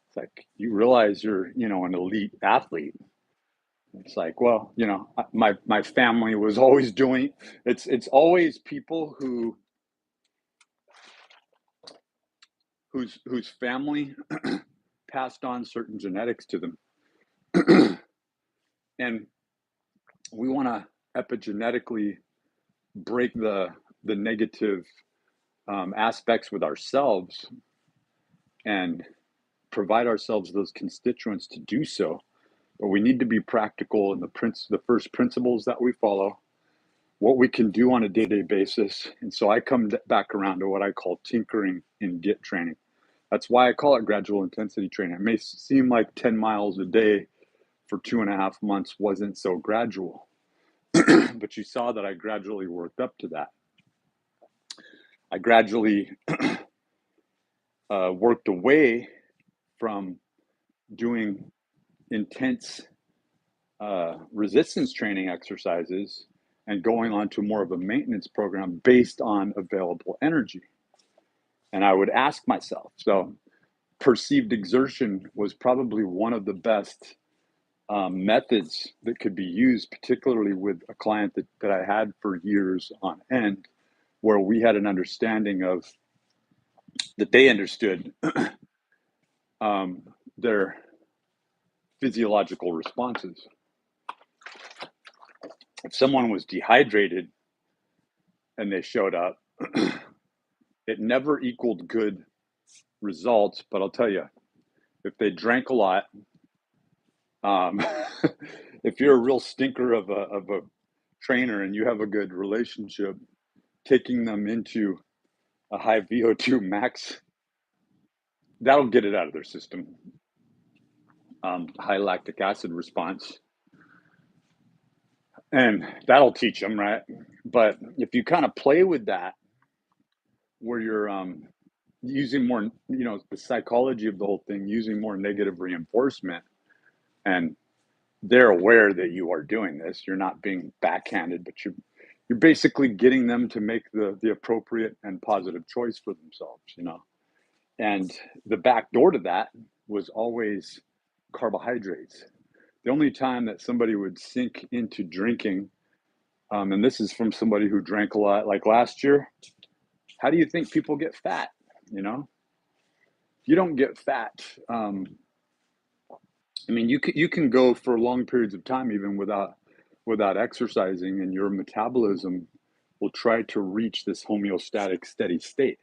It's like, you realize you're, an elite athlete. It's like, well, my family was always doing, it's always people whose family passed on certain genetics to them. And we want to epigenetically break the negative aspects with ourselves and provide ourselves those constituents to do so. But we need to be practical in the first principles that we follow, what we can do on a day-to-day basis. And so I come back around to what I call tinkering in GIT training. That's why I call it gradual intensity training. It may seem like 10 miles a day for 2.5 months wasn't so gradual, but you saw that I gradually worked up to that. I gradually worked away from doing intense resistance training exercises and going on to more of a maintenance program based on available energy. And I would ask myself, so perceived exertion was probably one of the best methods that could be used, particularly with a client that I had for years on end, where we had an understanding of that they understood their physiological responses. If someone was dehydrated and they showed up, it never equaled good results. But I'll tell you, if they drank a lot, if you're a real stinker of a trainer and you have a good relationship, taking them into a high VO2 max, that'll get it out of their system. High lactic acid response. And that'll teach them, right? But if you kind of play with that, where you're using more, the psychology of the whole thing, using more negative reinforcement, and they're aware that you are doing this, you're not being backhanded, but you're basically getting them to make the appropriate and positive choice for themselves, And the back door to that was always carbohydrates. The only time that somebody would sink into drinking, and this is from somebody who drank a lot, like last year, how do you think people get fat? You don't get fat. I mean, you can go for long periods of time even without exercising, and your metabolism will try to reach this homeostatic steady state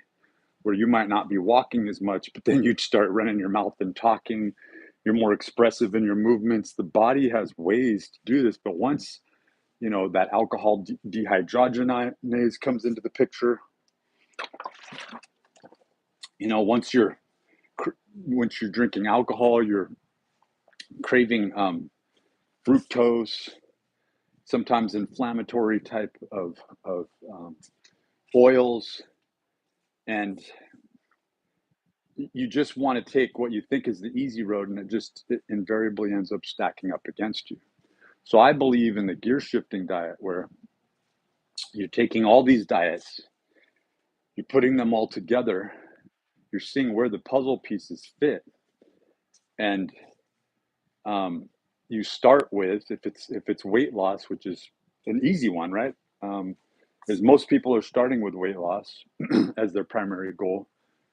where you might not be walking as much, but then you'd start running your mouth and talking. You're more expressive in your movements. The body has ways to do this, but once that alcohol dehydrogenase comes into the picture, once you're drinking alcohol, you're craving fructose, sometimes inflammatory type of oils, and you just want to take what you think is the easy road, and it invariably ends up stacking up against you. So I believe in the gear shifting diet, where you're taking all these diets, you're putting them all together, you're seeing where the puzzle pieces fit, and you start with, if it's weight loss, which is an easy one, right? Because most people are starting with weight loss as their primary goal.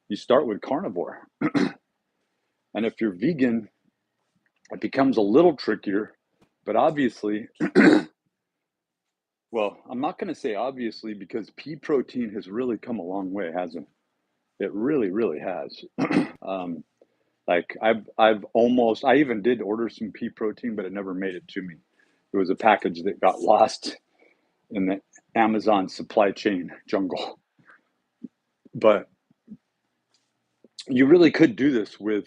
You start with carnivore. And if you're vegan, it becomes a little trickier, but obviously, well, I'm not going to say obviously because pea protein has really come a long way, hasn't it? It really, really has. um, like I even did order some pea protein, but it never made it to me. It was a package that got lost in the Amazon supply chain jungle. But you really could do this with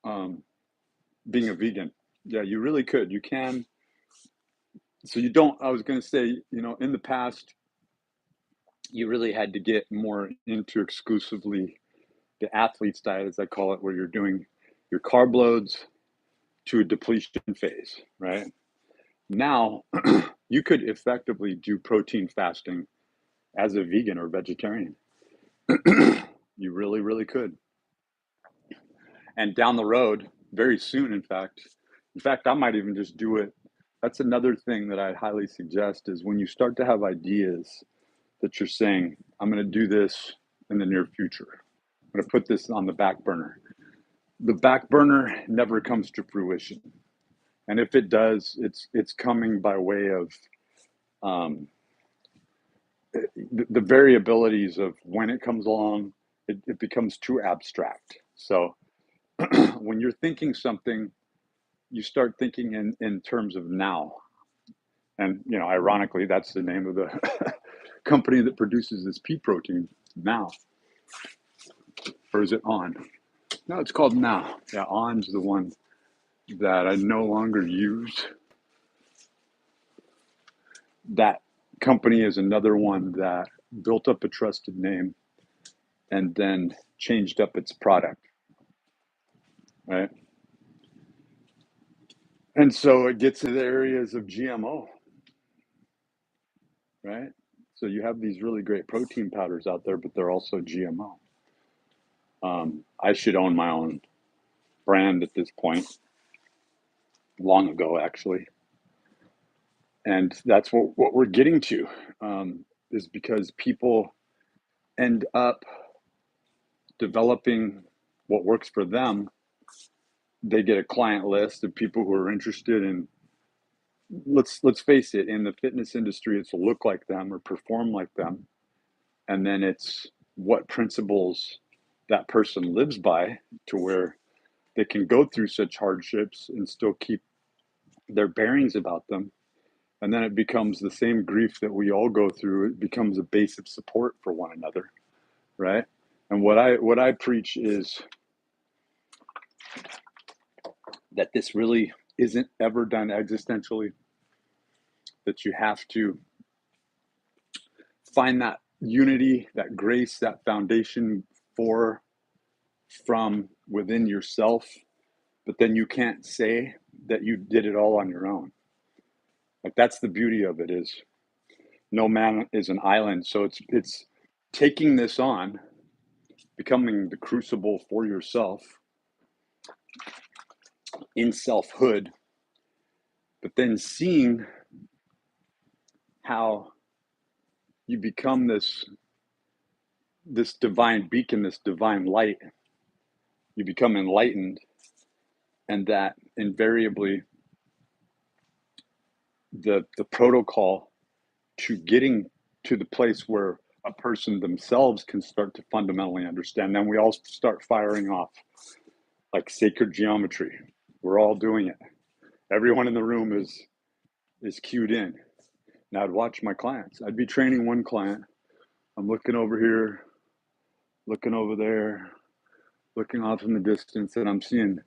um, being a vegan. Yeah, you really could. You can. So you don't, I was going to say, in the past, you really had to get more into exclusively the athlete's diet, as I call it, where you're doing your carb loads to a depletion phase, right? Now, you could effectively do protein fasting as a vegan or vegetarian. You really, really could. And down the road, very soon, in fact, I might even just do it. That's another thing that I highly suggest is when you start to have ideas that you're saying, I'm going to do this in the near future. I'm going to put this on the back burner. The back burner never comes to fruition. And if it does, it's coming by way of um, the variabilities of when it comes along. It becomes too abstract. So when you're thinking something, you start thinking in terms of now. And ironically, that's the name of the company that produces this pea protein, Now. Or is it On? No, it's called Now. Yeah, On's the one that I no longer use. That company is another one that built up a trusted name and then changed up its product, right? And so it gets to the areas of GMO, right? So you have these really great protein powders out there, but they're also GMO. I should own my own brand at this point, long ago, actually. And that's what we're getting to, is because people end up developing what works for them. They get a client list of people who are interested in, let's face it, in the fitness industry, it's to look like them or perform like them. And then it's what principles that person lives by to where they can go through such hardships and still keep their bearings about them. And then it becomes the same grief that we all go through. It becomes a base of support for one another, right? And what I preach is that this really isn't ever done existentially, that you have to find that unity, that grace, that foundation from within yourself, but then you can't say that you did it all on your own. Like, that's the beauty of it, is no man is an island. So it's taking this on, becoming the crucible for yourself in selfhood, but then seeing how you become this divine beacon, this divine light. You become enlightened, and that invariably the protocol to getting to the place where a person themselves can start to fundamentally understand. Then we all start firing off like sacred geometry. We're all doing it. Everyone in the room is cued in. Now I'd watch my clients. I'd be training one client. I'm looking over here, looking over there, looking off in the distance, and I'm seeing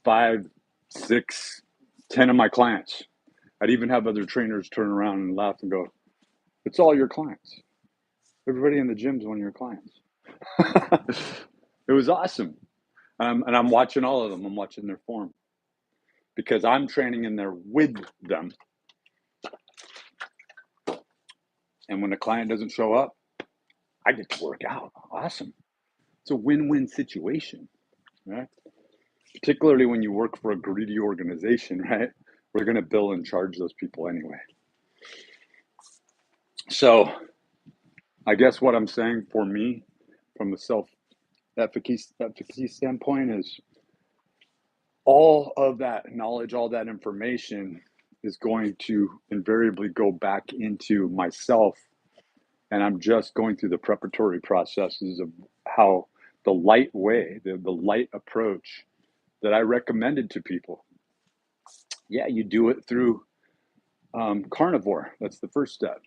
5, 6, 10 of my clients. I'd even have other trainers turn around and laugh and go, "It's all your clients. Everybody in the gym's one of your clients." It was awesome. And I'm watching all of them. I'm watching their form because I'm training in there with them. And when a client doesn't show up, I get to work out. Awesome. It's a win-win situation, right? Particularly when you work for a greedy organization, right? We're going to bill and charge those people anyway. So I guess what I'm saying for me from the self-efficacy standpoint is all of that knowledge, all that information is going to invariably go back into myself. And I'm just going through the preparatory processes of how the light way, the light approach that I recommended to people. Yeah, you do it through carnivore. That's the first step.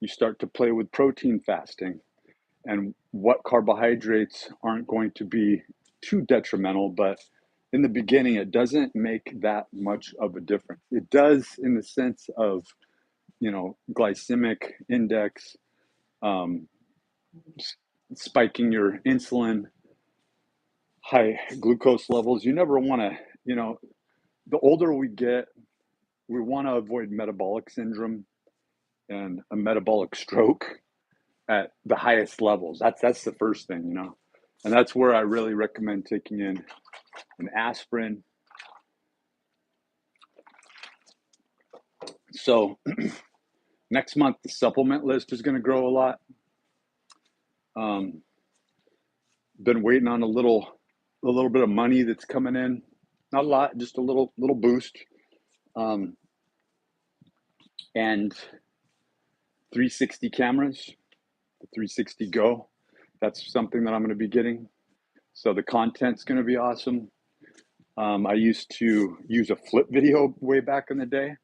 You start to play with protein fasting and what carbohydrates aren't going to be too detrimental, but in the beginning, it doesn't make that much of a difference. It does in the sense of, glycemic index, um, spiking your insulin, high glucose levels. You never want to, the older we get, we want to avoid metabolic syndrome and a metabolic stroke at the highest levels. That's the first thing, and that's where I really recommend taking in an aspirin. So next month, the supplement list is going to grow a lot. Been waiting on a little bit of money that's coming in. Not a lot, just a little boost. And 360 cameras, the 360 Go. That's something that I'm going to be getting. So the content's going to be awesome. I used to use a flip video way back in the day.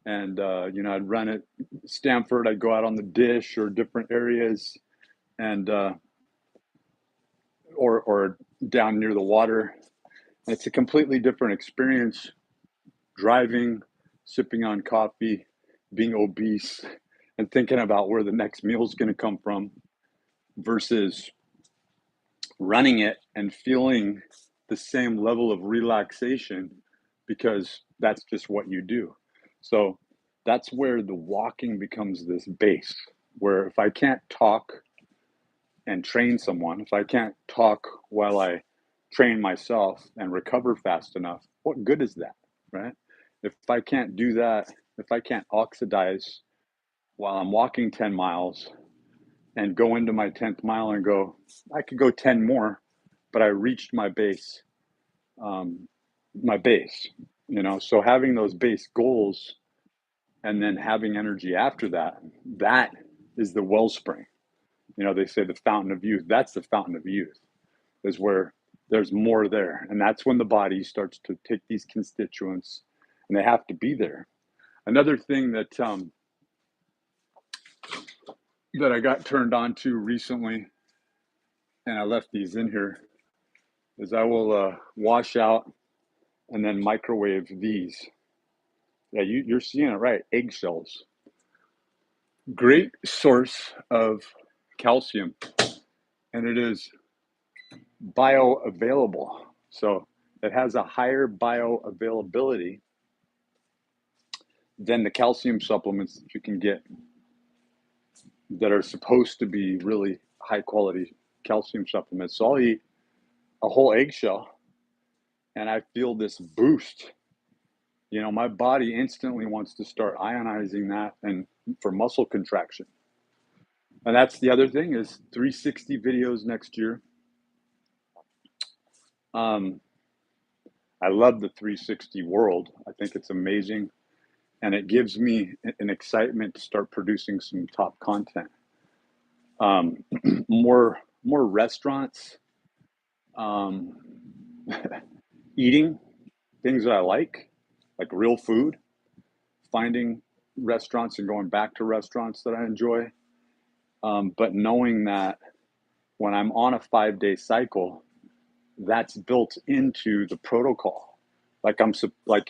And, I'd run at Stanford. I'd go out on the dish or different areas and or down near the water. And it's a completely different experience driving, sipping on coffee, being obese, and thinking about where the next meal is going to come from versus running it and feeling the same level of relaxation because that's just what you do. So that's where the walking becomes this base where if I can't talk and train someone, if I can't talk while I train myself and recover fast enough, what good is that, right? If I can't do that, if I can't oxidize while I'm walking 10 miles and go into my 10th mile and go, I could go 10 more, but I reached my base, so having those base goals and then having energy after that, that is the wellspring. They say the fountain of youth. That's the fountain of youth, is where there's more there. And that's when the body starts to take these constituents and they have to be there. Another thing that that I got turned on to recently, and I left these in here, is I will wash out and then microwave these. Yeah, you're seeing it right. Eggshells. Great source of calcium, and it is bioavailable. So it has a higher bioavailability than the calcium supplements that you can get that are supposed to be really high quality calcium supplements. So I'll eat a whole eggshell and I feel this boost. My body instantly wants to start ionizing that and for muscle contraction. And that's the other thing is 360 videos next year. I love the 360 world. I think it's amazing. And it gives me an excitement to start producing some top content. More restaurants, eating things that I like real food, finding restaurants and going back to restaurants that I enjoy. But knowing that when I'm on a 5-day cycle, that's built into the protocol. Like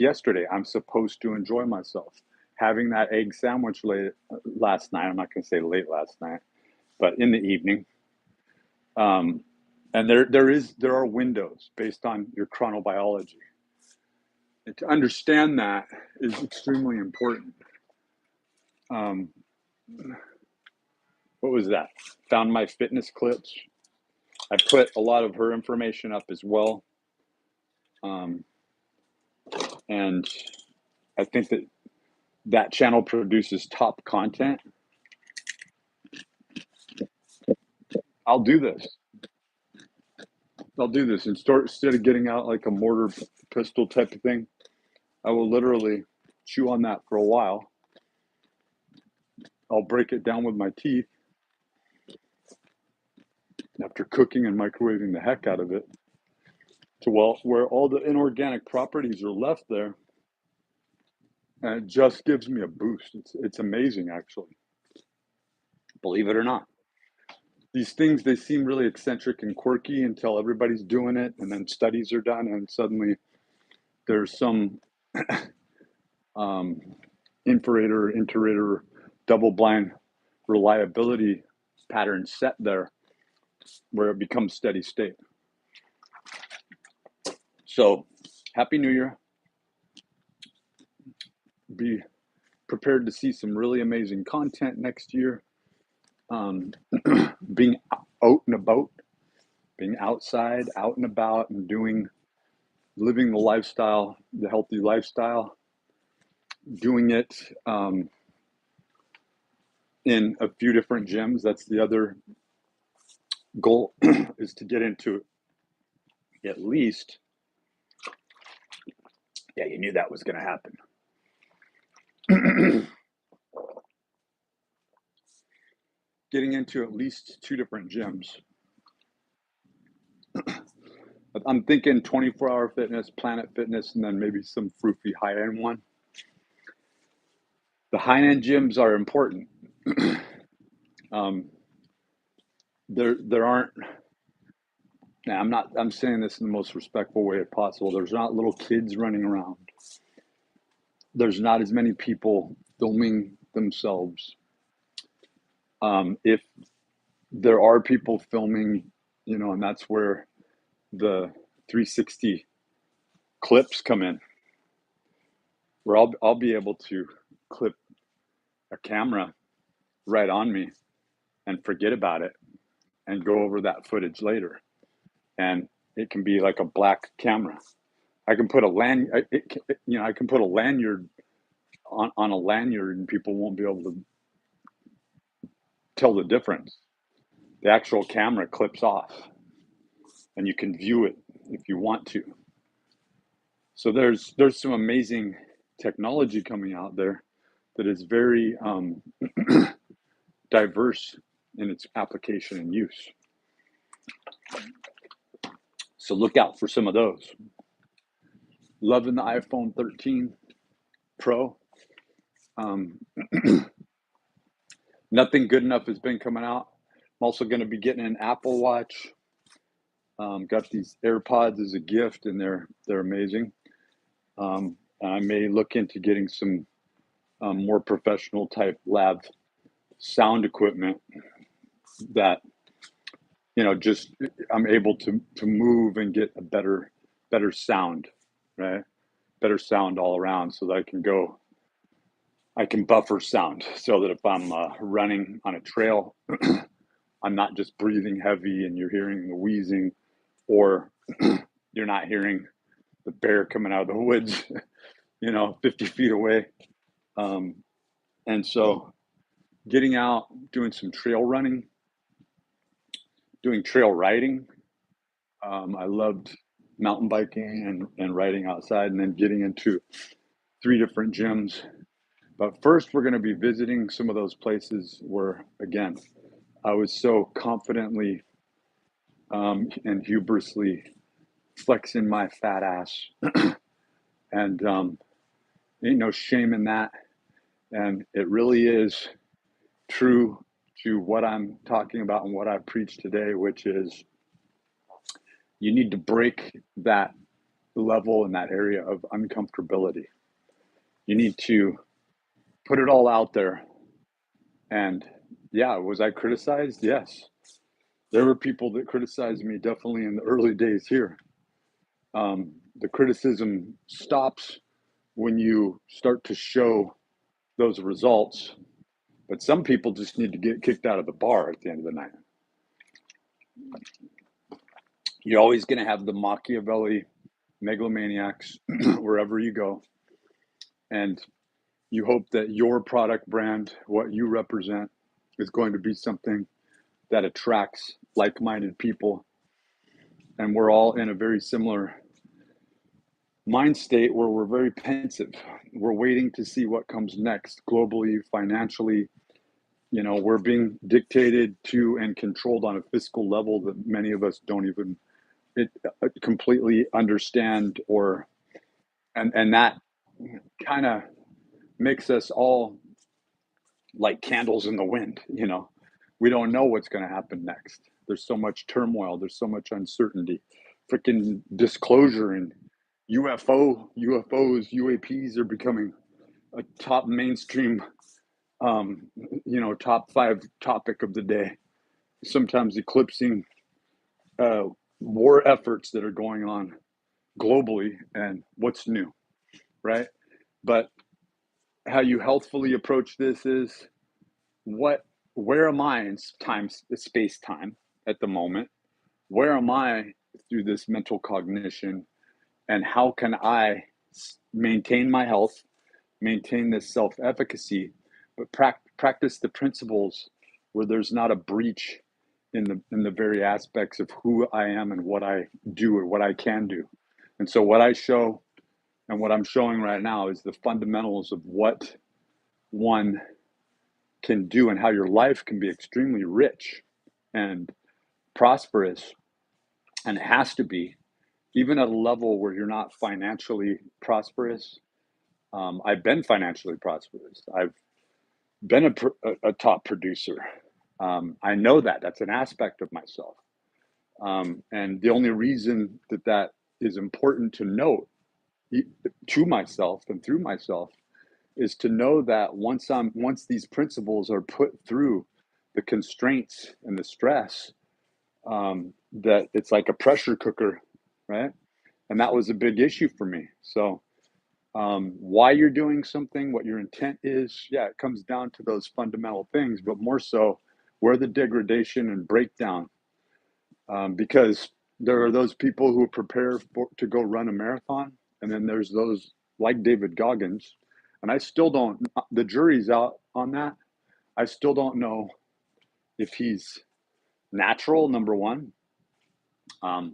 yesterday, I'm supposed to enjoy myself. Having that egg sandwich last night, I'm not going to say late last night, but in the evening. And there are windows based on your chronobiology. And to understand that is extremely important. What was that? Found my fitness clips. I put a lot of her information up as well. And I think that channel produces top content. I'll do this. I'll do this instead of getting out like a mortar pistol type of thing. I will literally chew on that for a while. I'll break it down with my teeth after cooking and microwaving the heck out of it to where all the inorganic properties are left there, and it just gives me a boost. It's amazing, actually. Believe it or not. These things, they seem really eccentric and quirky until everybody's doing it, and then studies are done, and suddenly there's some infrared, inter-rater, double-blind reliability pattern set there where it becomes steady state. So, Happy New Year. Be prepared to see some really amazing content next year. Being out and about, being outside, out and about, and living the lifestyle, the healthy lifestyle, doing it in a few different gyms. That's the other goal, is to get into at least, yeah, you knew that was going to happen. Getting into at least 2 different gyms. I'm thinking 24-hour fitness, Planet Fitness, and then maybe some froofy high-end one. The high-end gyms are important. There aren't. Now, I'm saying this in the most respectful way possible. There's not little kids running around. There's not as many people filming themselves. If there are people filming, and that's where the 360 clips come in, where I'll be able to clip a camera right on me and forget about it and go over that footage later. And it can be like a black camera. I can put a I can put a lanyard on a lanyard, and people won't be able to tell the difference. The actual camera clips off, and you can view it if you want to. So there's some amazing technology coming out there that is very diverse in its application and use. So look out for some of those. Loving the iPhone 13 Pro. Nothing good enough has been coming out. I'm also going to be getting an Apple Watch. Got these AirPods as a gift, and they're amazing. I may look into getting some more professional type lab sound equipment that just I'm able to move and get a better sound, right? Better sound all around, so that I can buffer sound, so that if I'm running on a trail, I'm not just breathing heavy and you're hearing the wheezing, or you're not hearing the bear coming out of the woods, 50 feet away. And so getting out, doing some trail running, doing trail riding. I loved mountain biking and riding outside, and then getting into 3 different gyms. But first, we're going to be visiting some of those places where, again, I was so confidently and hubrisly flexing my fat ass. And ain't no shame in that. And it really is true to what I'm talking about and what I preach today, which is you need to break that level in that area of uncomfortability. You need to put it all out there. And yeah, was I criticized? Yes. There were people that criticized me definitely in the early days here. The criticism stops when you start to show those results. But some people just need to get kicked out of the bar at the end of the night. You're always going to have the Machiavelli megalomaniacs wherever you go. And you hope that your product brand, what you represent, is going to be something that attracts like-minded people and we're all in a very similar mind state where we're very pensive. We're waiting to see what comes next globally, financially. We're being dictated to and controlled on a fiscal level that many of us don't even completely understand, and that kind of makes us all like candles in the wind. We don't know what's going to happen next. There's so much turmoil, there's so much uncertainty. Freaking disclosure and UFOs, UAPs are becoming a top mainstream, top 5 topic of the day, sometimes eclipsing war efforts that are going on globally and what's new, right? But how you healthfully approach this is where am I in space time at the moment? Where am I through this mental cognition? And how can I maintain my health, maintain this self-efficacy, but practice the principles where there's not a breach in the very aspects of who I am and what I do or what I can do. And so what I show and what I'm showing right now is the fundamentals of what one can do and how your life can be extremely rich and prosperous, and it has to be, even at a level where you're not financially prosperous. I've been financially prosperous. I've been a top producer. I know that's an aspect of myself. And the only reason that is important to note to myself and through myself is to know that once these principles are put through the constraints and the stress, that it's like a pressure cooker, right? And that was a big issue for me. So why you're doing something, what your intent is, it comes down to those fundamental things, but more so where the degradation and breakdown, because there are those people who prepare to go run a marathon, and then there's those like David Goggins, and I still don't, the jury's out on that. I still don't know if he's natural, number one. I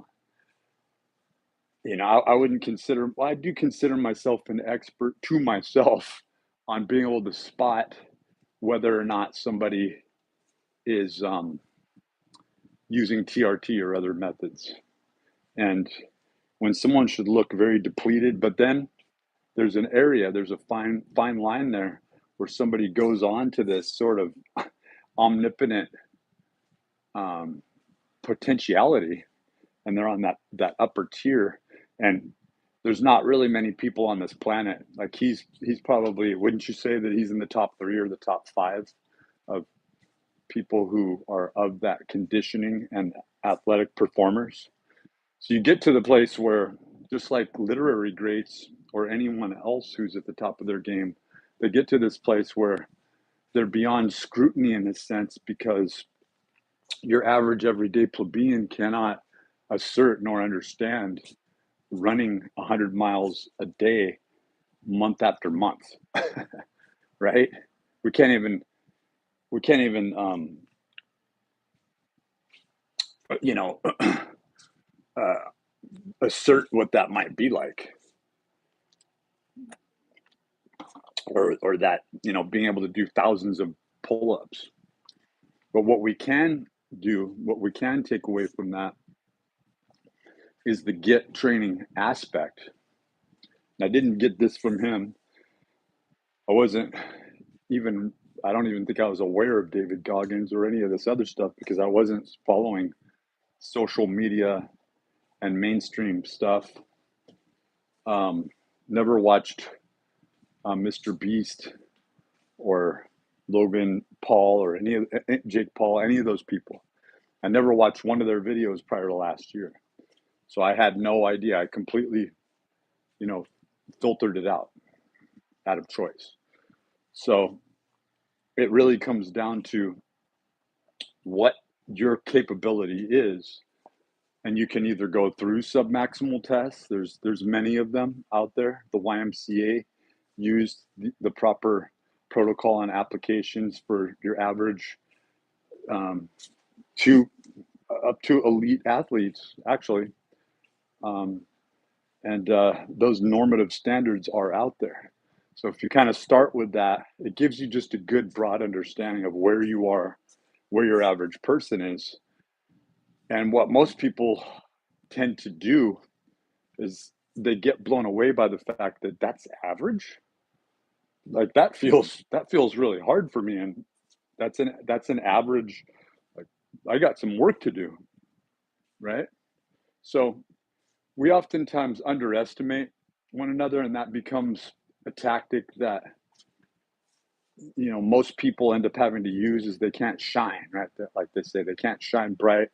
wouldn't consider, well, I do consider myself an expert to myself on being able to spot whether or not somebody is using TRT or other methods. And when someone should look very depleted, but then there's a fine line there where somebody goes on to this sort of omnipotent potentiality, and they're on that upper tier. And there's not really many people on this planet. Like he's probably, wouldn't you say that he's in the top 3 or the top 5 of people who are of that conditioning and athletic performers? So you get to the place where, just like literary greats or anyone else who's at the top of their game, they get to this place where they're beyond scrutiny in a sense, because your average everyday plebeian cannot assert nor understand running 100 miles a day, month after month, right? We can't even, assert what that might be like, or that, being able to do thousands of pull-ups. But what we can do, what we can take away from that, is the get training aspect. And I didn't get this from him. I don't even think I was aware of David Goggins or any of this other stuff, because I wasn't following social media and mainstream stuff. Never watched Mr. Beast or Logan Paul or Jake Paul, any of those people. I never watched one of their videos prior to last year. So I had no idea. I completely, filtered it out of choice. So it really comes down to what your capability is. And you can either go through submaximal tests. There's many of them out there. The YMCA used the proper protocol and applications for your average to up to elite athletes, actually. Um, and those normative standards are out there. So if you kind of start with that, it gives you just a good broad understanding of where you are, where your average person is. And what most people tend to do is they get blown away by the fact that that's average. Like that feels really hard for me, and that's an average. Like I got some work to do, right? So we oftentimes underestimate one another, and that becomes a tactic that most people end up having to use is they can't shine, right? Like they say, they can't shine bright,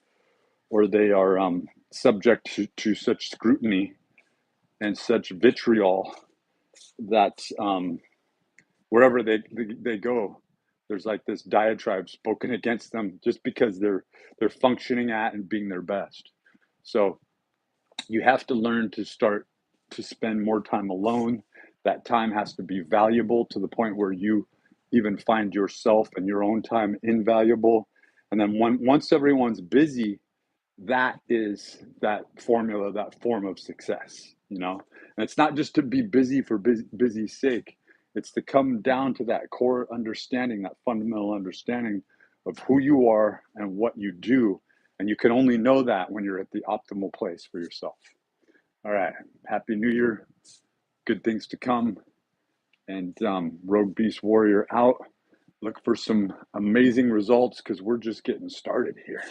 or they are subject to such scrutiny and such vitriol that wherever they go, there's like this diatribe spoken against them just because they're functioning at and being their best. So you have to learn to start to spend more time alone. That time has to be valuable to the point where you even find yourself and your own time invaluable. And then once everyone's busy, that is that formula, that form of success, And it's not just to be busy for busy's sake. It's to come down to that core understanding, that fundamental understanding of who you are and what you do. And you can only know that when you're at the optimal place for yourself. All right. Happy New Year. Good things to come. And Rogue Beast Warrior out. Look for some amazing results because we're just getting started here.